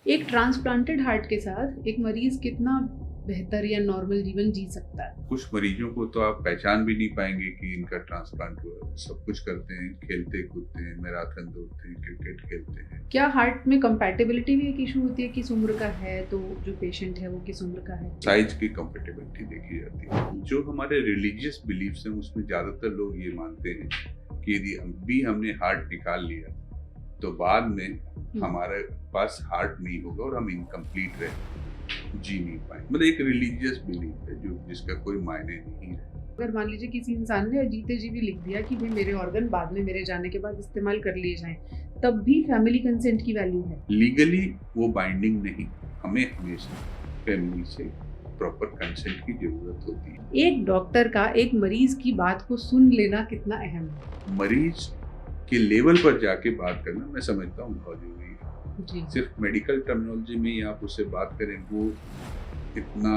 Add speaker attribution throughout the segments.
Speaker 1: एक transplanted heart के साथ एक मरीज कितना बेहतर या नॉर्मल जीवन जी सकता है?
Speaker 2: कुछ मरीजों को तो आप पहचान भी नहीं पाएंगे कि इनका ट्रांसप्लांट हुआ है। सब कुछ करते हैं, खेलते कूदते हैं, मैराथन दौड़ते हैं, क्रिकेट खेलते हैं।
Speaker 1: क्या हार्ट में कंपैटिबिलिटी भी एक इशू होती है? किस उम्र का है तो जो पेशेंट है वो किस उम्र का है?
Speaker 2: साइज की कंपेटेबिलिटी देखी जाती है। जो हमारे रिलीजियस बिलीफ्स हैं उसमें ज्यादातर लोग ये मानते हैं कि यदि अभी हमने हार्ट निकाल लिया तो बाद में हमारे पास हार्ट नहीं होगा और हम इनकम्प्लीट रहेंगे, जी नहीं पाएंगे। मतलब एक रिलीजियस बिलीफ है जो जिसका कोई मायने नहीं है।
Speaker 1: अगर मान लीजिए किसी इंसान ने जीते जी भी लिख दिया कि भाई मेरे ऑर्गन बाद में मेरे जाने के बाद इस्तेमाल कर लिए जाएं, तब भी फैमिली कंसेंट की वैल्यू है?
Speaker 2: लीगली वो बाइंडिंग नहीं, हमें हमेशा फैमिली से प्रॉपर कंसेंट की जरूरत होती है।
Speaker 1: एक डॉक्टर का एक मरीज की बात को सुन लेना कितना अहम है?
Speaker 2: मरीज के लेवल पर जाके बात करना मैं समझता हूँ बहुत जरूरी है।
Speaker 1: जी।
Speaker 2: सिर्फ मेडिकल टर्मिनोलॉजी में ही आप उससे बात करें वो इतना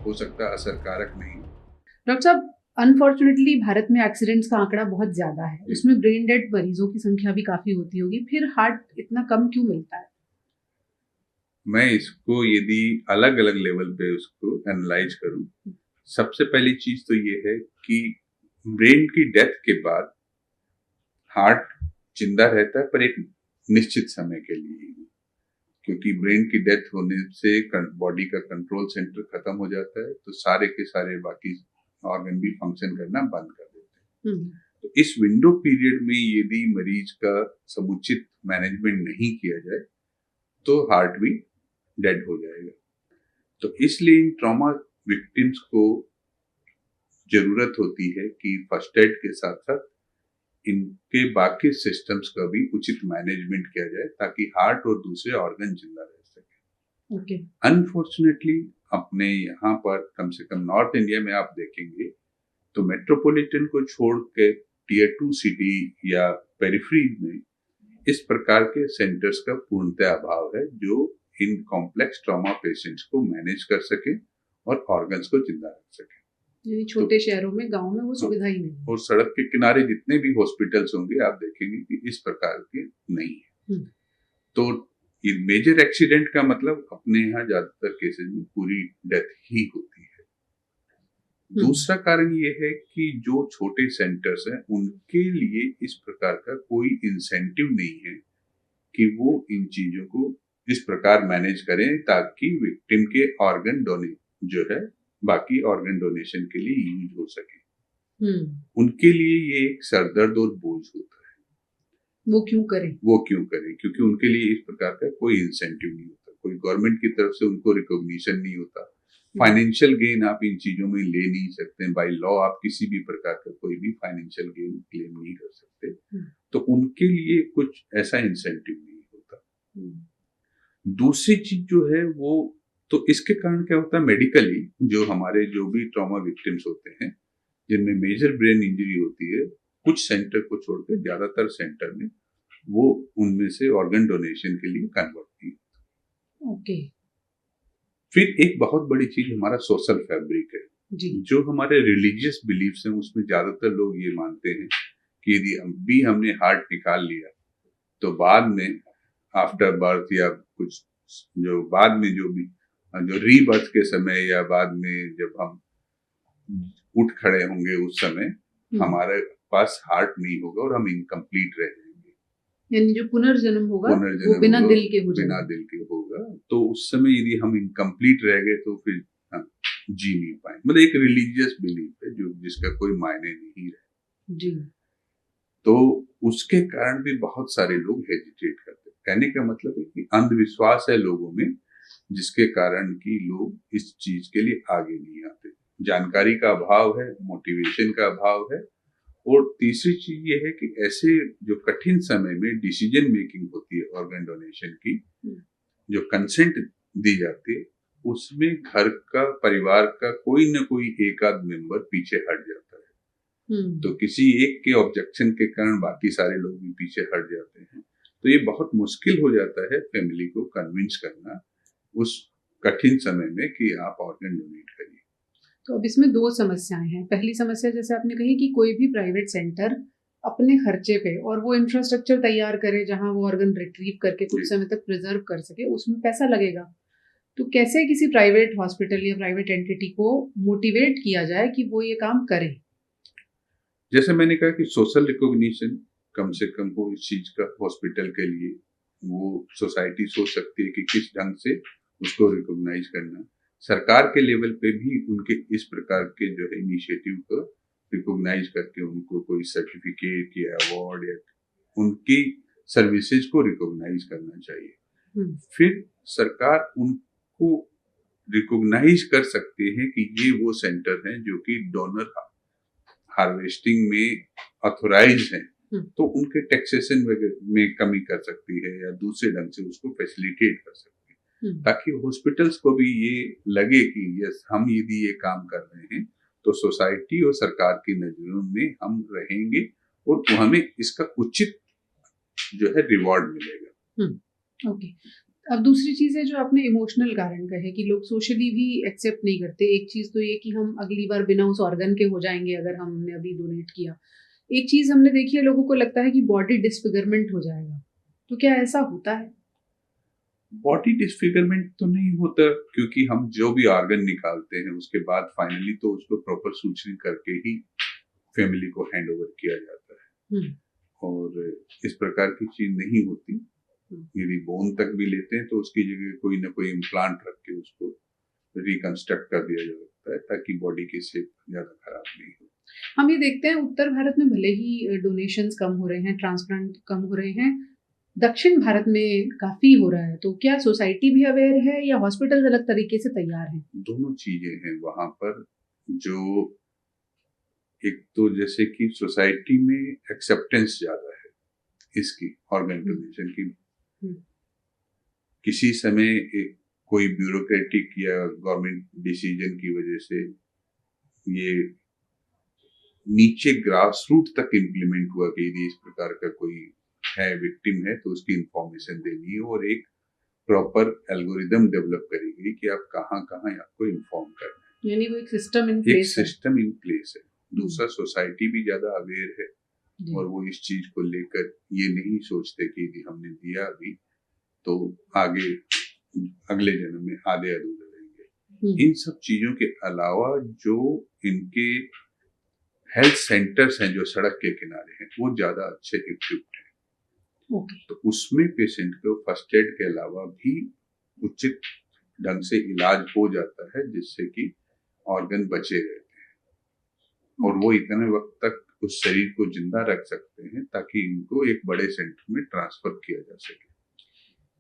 Speaker 2: हो सकता है असरकारक नहीं।
Speaker 1: डॉक्टर साहब, अनफॉर्चुनेटली भारत में एक्सीडेंट्स का आंकड़ा बहुत ज्यादा है,
Speaker 2: जी।
Speaker 1: उसमें ब्रेन डेड मरीजों की संख्या भी काफी होती होगी, फिर हार्ट इतना कम क्यों मिलता है?
Speaker 2: मैं इसको यदि अलग अलग लेवल पे उसको एनालाइज करूं, सबसे पहली चीज तो ये है कि ब्रेन की डेथ के बाद हार्ट जिंदा रहता है पर एक निश्चित समय के लिए ही। क्योंकि ब्रेन की डेथ होने से बॉडी का कंट्रोल सेंटर खत्म हो जाता है तो सारे के सारे बाकी ऑर्गन भी फंक्शन करना बंद कर देते हैं। तो इस विंडो पीरियड में यदि मरीज का समुचित मैनेजमेंट नहीं किया जाए तो हार्ट भी डेड हो जाएगा। तो इसलिए इन ट्रॉमा विक्टिम्स को जरूरत होती है कि फर्स्ट एड के साथ साथ इनके बाकी सिस्टम्स का भी उचित मैनेजमेंट किया जाए ताकि हार्ट और दूसरे ऑर्गन जिंदा रह सके।
Speaker 1: ओके।
Speaker 2: अनफॉर्चुनेटली अपने यहाँ पर कम से कम नॉर्थ इंडिया में आप देखेंगे तो मेट्रोपॉलिटन को छोड़ के टीयर 2 सिटी या पेरिफेरी में इस प्रकार के सेंटर्स का पूर्णतः अभाव है जो इन कॉम्प्लेक्स ट्रॉमा पेशेंट्स को मैनेज कर सके और ऑर्गन्स को जिंदा रख सके।
Speaker 1: यानी छोटे शहरों में, गांव में वो सुविधा ही नहीं है।
Speaker 2: और सड़क के किनारे जितने भी हॉस्पिटल्स होंगे आप देखेंगे कि इस प्रकार के नहीं है। तो ये मेजर एक्सीडेंट का मतलब अपने यहाँ ज्यादातर केसेस में पूरी डेथ ही होती है। दूसरा कारण ये है कि जो छोटे सेंटर्स हैं उनके लिए इस प्रकार का कोई इंसेंटिव नहीं है कि वो इन चीजों को इस प्रकार मैनेज करें ताकि विक्टिम के ऑर्गन डोनेट जो है बाकी ऑर्गन डोनेशन के लिए यूज हो सके। उनके लिए ये एक सरदर्द और बोझ होता है।
Speaker 1: वो क्यों करें?
Speaker 2: क्योंकि उनके लिए इस प्रकार का कोई इंसेंटिव नहीं होता, कोई गवर्नमेंट की तरफ से उनको रिकॉग्निशन नहीं होता, फाइनेंशियल गेन आप इन चीजों में ले नहीं सकते, बाय लॉ आप किसी भी प्रकार का कोई भी फाइनेंशियल गेन क्लेम नहीं कर सकते। तो उनके लिए कुछ ऐसा इंसेंटिव नहीं होता। दूसरी चीज जो है वो तो इसके कारण क्या होता है मेडिकली जो हमारे जो भी ट्रॉमा विक्टिम्स होते हैं जिनमें मेजर ब्रेन इंजरी होती है कुछ सेंटर को छोड़कर ज्यादातर सेंटर में वो उनमें से ऑर्गन डोनेशन के लिए कन्वर्ट की।
Speaker 1: ओके।
Speaker 2: फिर एक बहुत बड़ी चीज हमारा सोशल फैब्रिक है
Speaker 1: जी।
Speaker 2: जो हमारे रिलीजियस बिलीफ्स हैं उसमें ज्यादातर लोग ये मानते हैं कि यदि अभी हमने हार्ट निकाल लिया तो बाद में आफ्टर बर्थ या कुछ जो बाद में जो रीबर्थ के समय या बाद में जब हम उठ खड़े होंगे उस समय हमारे पास हार्ट नहीं होगा और हम इनकम्प्लीट रह जाएंगे।
Speaker 1: यानी जो पुनर्जन्म होगा वो बिना दिल के हो
Speaker 2: बिना दिल के होगा। तो उस समय यदि हम इनकम्प्लीट रह गए तो फिर हम जी नहीं पाएंगे। मतलब एक रिलीजियस बिलीफ है जो जिसका कोई मायने नहीं है जी। तो उसके कारण भी बहुत सारे लोग हेजिटेट करते हैं। कहने का मतलब है कि अंधविश्वास है लोगों में जिसके कारण कि लोग इस चीज के लिए आगे नहीं आते। जानकारी का अभाव है, मोटिवेशन का अभाव है और तीसरी चीज ये है कि ऐसे जो कठिन समय में डिसीजन मेकिंग होती है ऑर्गन डोनेशन की, जो कंसेंट दी जाती है उसमें घर का परिवार का कोई ना कोई एक आध मेंबर पीछे हट जाता है। तो किसी एक के ऑब्जेक्शन के कारण बाकी सारे लोग भी पीछे हट जाते हैं। तो ये बहुत मुश्किल हो जाता है फैमिली को कन्विंस करना उस कठिन समय में कि आप ऑर्गन डोनेट करिए।
Speaker 1: तो अब इसमें दो समस्याएं हैं। पहली समस्या जैसे आपने कही कि कोई भी प्राइवेट सेंटर अपने खर्चे पे और वो इंफ्रास्ट्रक्चर तैयार करे जहां वो ऑर्गन रिट्रीव करके कुछ समय तक प्रिजर्व कर सके, उसमें पैसा लगेगा। तो कैसे किसी प्राइवेट हॉस्पिटल या प्राइवेट एंटिटी को मोटिवेट किया जाए कि वो ये काम करे?
Speaker 2: जैसे मैंने कहा कि सोशल रिकॉग्निशन कम से कम हो इस चीज का हॉस्पिटल के लिए, वो सोसाइटी सोच सकती है कि किस ढंग से उसको रिकॉग्नाइज करना। सरकार के लेवल पे भी उनके इस प्रकार के जो है इनिशिएटिव को रिकॉग्नाइज करके उनको कोई सर्टिफिकेट या अवार्ड या उनकी सर्विसेज को रिकॉग्नाइज करना चाहिए। फिर सरकार उनको रिकॉग्नाइज कर सकती है कि ये वो सेंटर हैं जो कि डोनर हार्वेस्टिंग में ऑथोराइज हैं, तो उनके टैक्सेशन में कमी कर सकती है या दूसरे ढंग से उसको फैसिलिटेट कर सकती है, ताकि हॉस्पिटल्स को भी ये लगे कि यस हम यदि ये काम कर रहे हैं तो सोसाइटी और सरकार की नजरों में हम रहेंगे और हमें इसका उचित जो है रिवॉर्ड मिलेगा।
Speaker 1: ओके। अब दूसरी चीज है जो आपने इमोशनल कारण कहे कि लोग सोशली भी एक्सेप्ट नहीं करते। एक चीज तो ये कि हम अगली बार बिना उस ऑर्गन के हो जाएंगे अगर हमने अभी डोनेट किया। एक चीज हमने देखी है, लोगों को लगता है कि बॉडी डिस्फिगरमेंट हो जाएगा, तो क्या ऐसा होता है?
Speaker 2: बॉडी डिस्फिगरमेंट तो नहीं होता, क्योंकि हम जो भी ऑर्गन निकालते हैं उसके बाद फाइनली तो उसको प्रॉपर सूचना करके ही फैमिली को हैंड ओवर किया जाता है। और इस प्रकार की चीज नहीं होती। यदि बोन तक भी लेते हैं तो उसकी जगह कोई ना कोई इम्प्लांट रख के उसको रिकंस्ट्रक्ट कर दिया जाता है ताकि बॉडी की शेप ज्यादा खराब नहीं हो।
Speaker 1: हम ये देखते हैं उत्तर भारत में भले ही डोनेशंस कम हो रहे हैं, ट्रांसप्लांट कम हो रहे हैं, दक्षिण भारत में काफी हो रहा है, तो क्या सोसाइटी भी अवेयर है या हॉस्पिटल अलग तरीके से तैयार हैं?
Speaker 2: दोनों चीजें हैं वहां पर। जो एक तो जैसे कि सोसाइटी में एक्सेप्टेंस ज्यादा है इसकी ऑर्गन डोनेशन की। किसी समय कोई ब्यूरोक्रेटिक या गवर्नमेंट डिसीजन की वजह से ये नीचे ग्रास रूट तक इम्प्लीमेंट हुआ कि यदि इस प्रकार का कोई है विक्टिम है तो उसकी इंफॉर्मेशन देनी है और एक प्रॉपर एल्गोरिदम डेवलप करी गई कि आप कहाँ कहाँ आपको इन्फॉर्म करना है,
Speaker 1: यानी वो एक सिस्टम इन
Speaker 2: प्लेस है। दूसरा, सोसाइटी भी ज्यादा अवेयर है और वो इस चीज को लेकर ये नहीं सोचते कि यदि हमने दिया अभी तो आगे अगले जन्म में आधे अधूरे रहेंगे। इन सब चीजों के अलावा जो इनके हेल्थ सेंटर्स हैं जो सड़क के किनारे हैं वो ज्यादा अच्छे इक्विप्ड हैं। तो उसमें पेशेंट को फर्स्ट एड के अलावा भी उचित ढंग से इलाज हो जाता है जिससे कि ऑर्गन बचे रहते हैं और वो इतने वक्त तक उस शरीर को जिंदा रख सकते हैं ताकि इनको एक बड़े सेंटर में ट्रांसफर किया जा सके।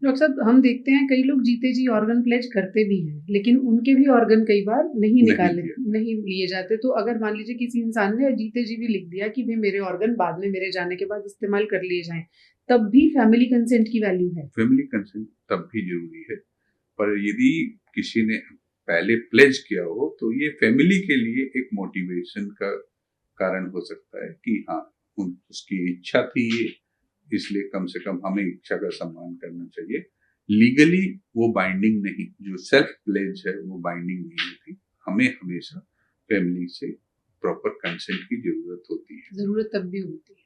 Speaker 1: डॉक्टर साहब, हम देखते हैं कई लोग जीते जी ऑर्गन प्लेज करते भी हैं, लेकिन उनके भी ऑर्गन कई बार नहीं लिए जाते। तो अगर मान लीजिए किसी इंसान ने जीते जी भी लिख दिया कि भाई मेरे ऑर्गन बाद में मेरे जाने के बाद इस्तेमाल कर लिए जाएं, तब भी फैमिली कंसेंट की वैल्यू है?
Speaker 2: फैमिली कंसेंट तब भी जरूरी है, पर यदि किसी ने पहले प्लेज किया हो तो ये फैमिली के लिए एक मोटिवेशन का कारण हो सकता है कि हाँ उसकी इच्छा थी ये, इसलिए कम से कम हमें इच्छा का सम्मान करना चाहिए। लीगली वो बाइंडिंग नहीं, जो सेल्फ प्लेज है वो बाइंडिंग नहीं होती। हमें हमेशा फैमिली से प्रॉपर कंसेंट की जरूरत होती है।
Speaker 1: जरूरत तब भी होती है।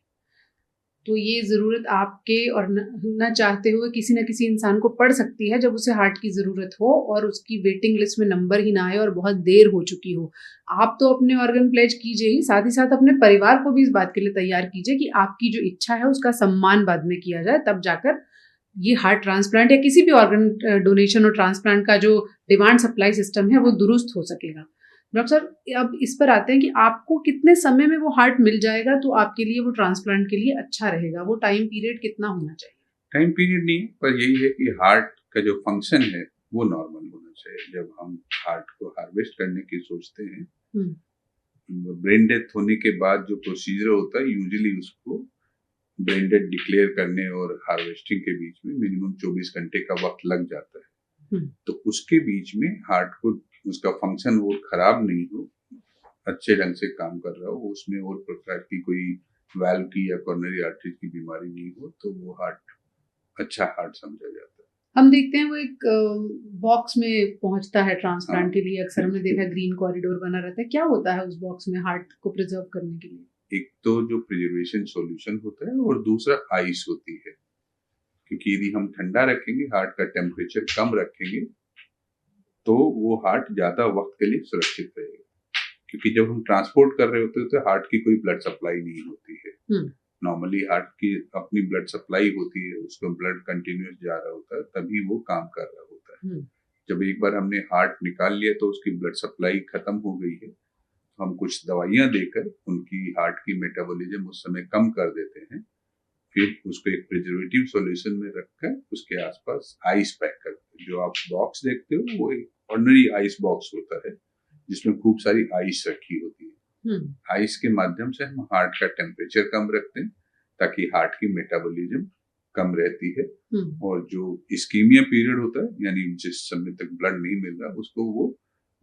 Speaker 1: तो ये जरूरत आपके और न चाहते हुए किसी न किसी इंसान को पड़ सकती है जब उसे हार्ट की जरूरत हो और उसकी वेटिंग लिस्ट में नंबर ही ना आए और बहुत देर हो चुकी हो। आप तो अपने ऑर्गन प्लेज कीजिए ही, साथ ही साथ अपने परिवार को भी इस बात के लिए तैयार कीजिए कि आपकी जो इच्छा है उसका सम्मान बाद में किया जाए, तब जाकर ये हार्ट ट्रांसप्लांट या किसी भी ऑर्गन डोनेशन और ट्रांसप्लांट का जो डिमांड सप्लाई सिस्टम है वो दुरुस्त हो सकेगा। डॉक्टर साहब, अब इस पर आते हैं कि आपको कितने समय में वो हार्ट मिल जाएगा तो आपके लिए वो ट्रांसप्लांट के लिए अच्छा रहेगा? वो टाइम पीरियड कितना होना चाहिए?
Speaker 2: टाइम पीरियड नहीं, पर यही है कि हार्ट का जो फंक्शन है वो नॉर्मल होना चाहिए। जब हम हार्ट को हार्वेस्ट करने की सोचते हैं, ब्रेन डेथ होने के बाद जो प्रोसीजर होता है यूजुअली उसको ब्रेन डेथ डिक्लेयर करने और हार्वेस्टिंग के बीच में मिनिमम 24 घंटे का वक्त लग जाता है। तो उसके बीच में हार्ट को उसका फंक्शन और खराब नहीं हो, अच्छे ढंग से काम कर रहा हो, उसमें और प्रकार की कोई वाल्व की या कोरोनरी आर्टरी की बीमारी नहीं हो, तो वो हार्ट अच्छा हार्ट समझा जाता है।
Speaker 1: हम देखते हैं वो एक बॉक्स में पहुंचता है ट्रांसप्लांट के लिए, अक्सर हमने देखा ग्रीन कॉरिडोर बना रहता है। क्या होता है उस बॉक्स में हार्ट को प्रिजर्व करने के लिए?
Speaker 2: एक तो जो प्रिजर्वेशन सॉल्यूशन होता है और दूसरा आइस होती है, क्योंकि यदि हम ठंडा रखेंगे, हार्ट का टेम्परेचर कम रखेंगे, तो वो हार्ट ज्यादा वक्त के लिए सुरक्षित रहेगा। क्योंकि जब हम ट्रांसपोर्ट कर रहे होते हैं तो हार्ट की कोई ब्लड सप्लाई नहीं होती है। नॉर्मली हार्ट की अपनी ब्लड सप्लाई होती है, उसको ब्लड कंटिन्यूस जा रहा होता है, तभी वो काम कर रहा होता है। जब एक बार हमने हार्ट निकाल लिया तो उसकी ब्लड सप्लाई खत्म हो गई है, तो हम कुछ दवाइयां देकर उनकी हार्ट की मेटाबॉलिज्म उस समय कम कर देते हैं। फिर उसको एक प्रिजर्वेटिव सॉल्यूशन में रखकर उसके आसपास आइस पैक करते हैं। जो आप बॉक्स देखते हो वो एक ऑर्डिनरी आइस बॉक्स होता है, जिसमें खूब सारी आइस रखी होती है। आइस के माध्यम से हम हार्ट का टेम्परेचर कम रखते हैं, ताकि हार्ट की मेटाबॉलिज्म कम रहती है, और जो इस्कीमिया पीरियड होता है, यानी जिस समय तक ब्लड नहीं मिल रहा, उसको वो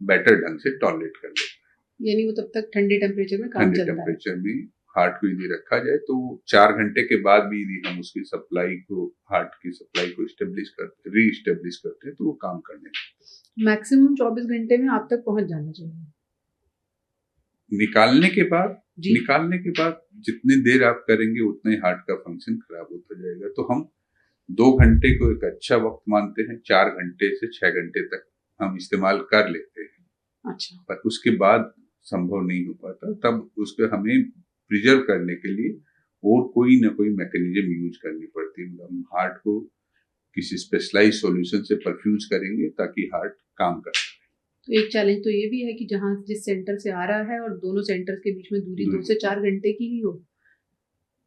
Speaker 2: बेटर ढंग से टॉलरेट कर लेता है।
Speaker 1: यानी वो तब तक ठंडे टेम्परेचर में काम चलता है।
Speaker 2: ठंडे टेम्परेचर में हार्ट को यदि रखा जाए तो 4 घंटे के बाद भी यदि हम उसकी सप्लाई को, हार्ट की सप्लाई को रीस्टेब्लिश करते हैं, तो वो काम करने लगता है।
Speaker 1: मैक्सिमम 24 घंटे में आप तक पहुंच जाना चाहिए।
Speaker 2: निकालने के बाद जितनी देर आप करेंगे उतना ही हार्ट का फंक्शन खराब होता जाएगा। तो हम 2 घंटे को एक अच्छा वक्त मानते हैं, 4 घंटे से 6 घंटे तक हम इस्तेमाल कर लेते हैं।
Speaker 1: अच्छा।
Speaker 2: पर उसके बाद संभव नहीं हो पाता, तब उसको हमें प्रिजर्व करने के लिए और कोई ना कोई मैकेनिज्म यूज करनी पड़ती है। हम हार्ट को किसी स्पेशलाइज सॉल्यूशन से परफ्यूज करेंगे ताकि हार्ट काम कर सके।
Speaker 1: तो एक चैलेंज तो ये भी है कि जहाँ जिस सेंटर से आ रहा है और दोनों सेंटर के बीच में दूरी 2 से 4 घंटे की ही हो,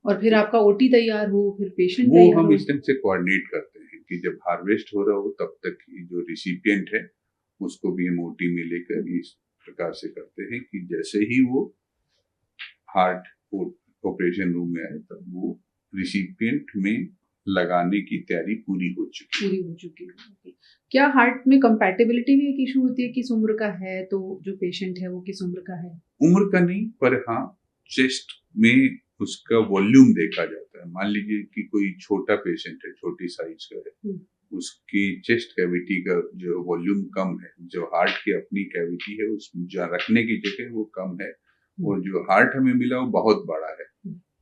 Speaker 1: और फिर आपका ओटी तैयार हो, फिर पेशेंट
Speaker 2: वो
Speaker 1: तैयार
Speaker 2: हम
Speaker 1: हो।
Speaker 2: इस ढंग से कोऑर्डिनेट करते हैं कि जब हार्वेस्ट हो रहा हो तब तक जो रिसिपिएंट है उसको भी हम ओटी में लेकर इस प्रकार से करते हैं कि जैसे ही वो हार्ट ऑपरेशन रूम में आए तब वो रिसिपिएंट में लगाने की तैयारी पूरी हो चुकी
Speaker 1: है। क्या हार्ट में कंपैटिबिलिटी भी एक इशू होती है? किस उम्र का है, तो जो पेशेंट है वो किस उम्र का है?
Speaker 2: उम्र का नहीं, पर हाँ चेस्ट में उसका वॉल्यूम देखा जाता है। मान लीजिए कि कोई छोटा पेशेंट है, छोटी साइज का है, उसकी चेस्ट कैविटी का जो वॉल्यूम कम है, जो हार्ट की अपनी कैविटी है उसमें जहाँ रखने की जगह वो कम है, और जो हार्ट हमें मिला वो बहुत बड़ा है,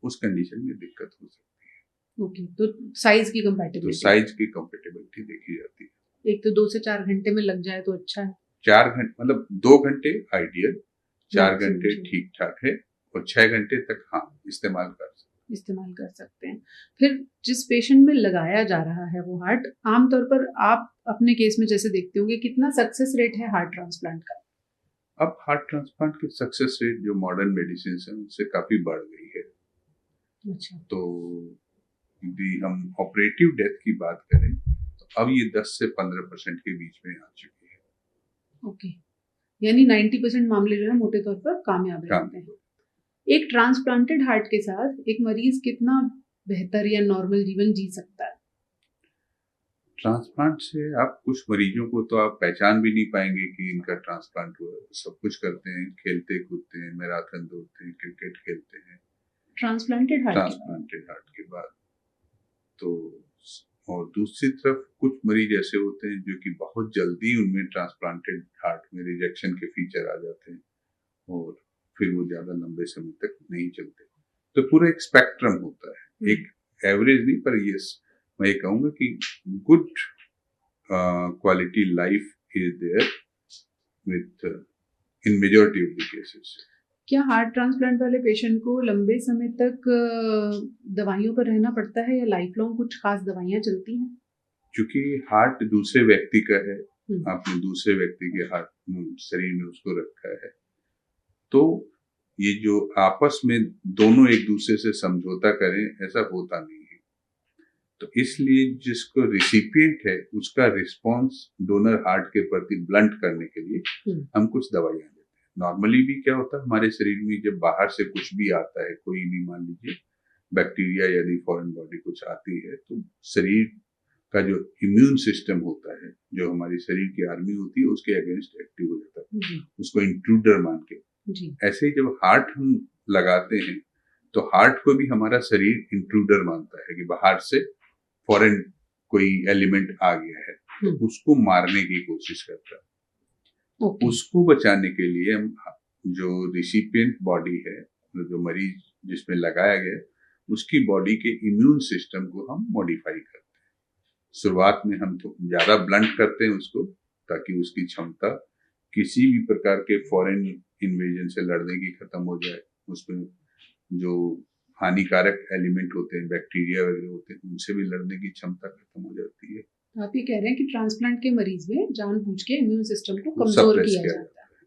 Speaker 2: उस कंडीशन में दिक्कत हो सकती है।
Speaker 1: ओके, तो साइज की
Speaker 2: कंपैटिबिलिटी देखी जाती है।
Speaker 1: एक तो 2 से 4 घंटे में लग जाए तो अच्छा है।
Speaker 2: 4 घंटे मतलब 2 घंटे आइडियल, 4 घंटे ठीक ठाक है, और 6 घंटे तक हाँ इस्तेमाल कर सकते हैं।
Speaker 1: फिर जिस पेशेंट में लगाया जा रहा है वो हार्ट, आमतौर पर आप अपने केस में जैसे देखते होंगे, कितना सक्सेस रेट है हार्ट ट्रांसप्लांट का?
Speaker 2: अब हार्ट ट्रांसप्लांट की सक्सेस रेट जो मॉडर्न मेडिसिन है उनसे काफी बढ़ गई है।
Speaker 1: अच्छा।
Speaker 2: तो यदि हम ऑपरेटिव डेथ की बात करें तो अब ये 10 से 15% के बीच में आ चुकी है।
Speaker 1: ओके, यानी 90% मामले जो है मोटे तौर पर कामयाब रहते हैं। एक ट्रांसप्लांटेड हार्ट के साथ एक मरीज कितना बेहतर या नॉर्मल जीवन जी सकता है?
Speaker 2: ट्रांसप्लांट से आप कुछ मरीजों को तो आप पहचान भी नहीं पाएंगे कि इनका ट्रांसप्लांट हुआ। सब कुछ करते हैं, खेलते कूदते हैं, मैराथन दौड़ते हैं, क्रिकेट खेलते हैं
Speaker 1: ट्रांसप्लांटेड
Speaker 2: हार्ट के बाद। तो और दूसरी तरफ कुछ मरीज ऐसे होते हैं जो कि बहुत जल्दी उनमें ट्रांसप्लांटेड हार्ट में रिजेक्शन के फीचर आ जाते हैं, और फिर वो ज्यादा लंबे समय तक नहीं चलते। तो पूरा एक स्पेक्ट्रम होता है, एक एवरेज नहीं, पर यस मैं ये कहूंगा कि good quality life is there within majority of the cases.
Speaker 1: क्या हार्ट ट्रांसप्लांट वाले पेशेंट को लंबे समय तक दवाइयों पर रहना पड़ता है, या लाइफ लॉन्ग कुछ खास दवाइयां चलती हैं?
Speaker 2: क्योंकि हार्ट दूसरे व्यक्ति का है, आपने दूसरे व्यक्ति के हार्ट शरीर में उसको रखा है, तो ये जो आपस में दोनों एक दूसरे से समझौता करें ऐसा होता नहीं है। तो इसलिए जिसको रिसिपिएंट है उसका रिस्पांस डोनर हार्ट के प्रति ब्लंट करने के लिए हम कुछ दवाइयां देते हैं। नॉर्मली भी क्या होता है हमारे शरीर में, जब बाहर से कुछ भी आता है, कोई भी मान लीजिए बैक्टीरिया यदि फॉरेन बॉडी कुछ आती है, तो शरीर का जो इम्यून सिस्टम होता है, जो हमारी शरीर की आर्मी होती है, उसके अगेंस्ट एक्टिव हो जाता है, उसको इंट्रूडर मान के। ऐसे ही जब हार्ट हम लगाते हैं तो हार्ट को भी हमारा शरीर इंट्रूडर मानता है कि बाहर से फॉरेन कोई एलिमेंट आ गया है, तो उसको मारने की कोशिश करता है। उसको बचाने के लिए हम जो रिसिपिएंट बॉडी है, जो मरीज जिसमें लगाया गया है उसकी बॉडी के इम्यून सिस्टम को हम मॉडिफाई करते हैं। शुरुआत में हम तो ज़्यादा ब्लंट करते हैं उसको, ताकि उसकी क्षमता किसी भी प्रकार के फॉरेन इन्वेजन से लड़ने की खत्म हो जाए। उसमें जो हानिकारक एलिमेंट होते हैं, बैक्टीरिया वगैरह होते हैं, उनसे भी लड़ने की क्षमता खत्म हो जाती है।
Speaker 1: आप ये कह रहे हैं कि ट्रांसप्लांट के मरीज में जानबूझ के इम्यून सिस्टम को कमजोर किया जाता है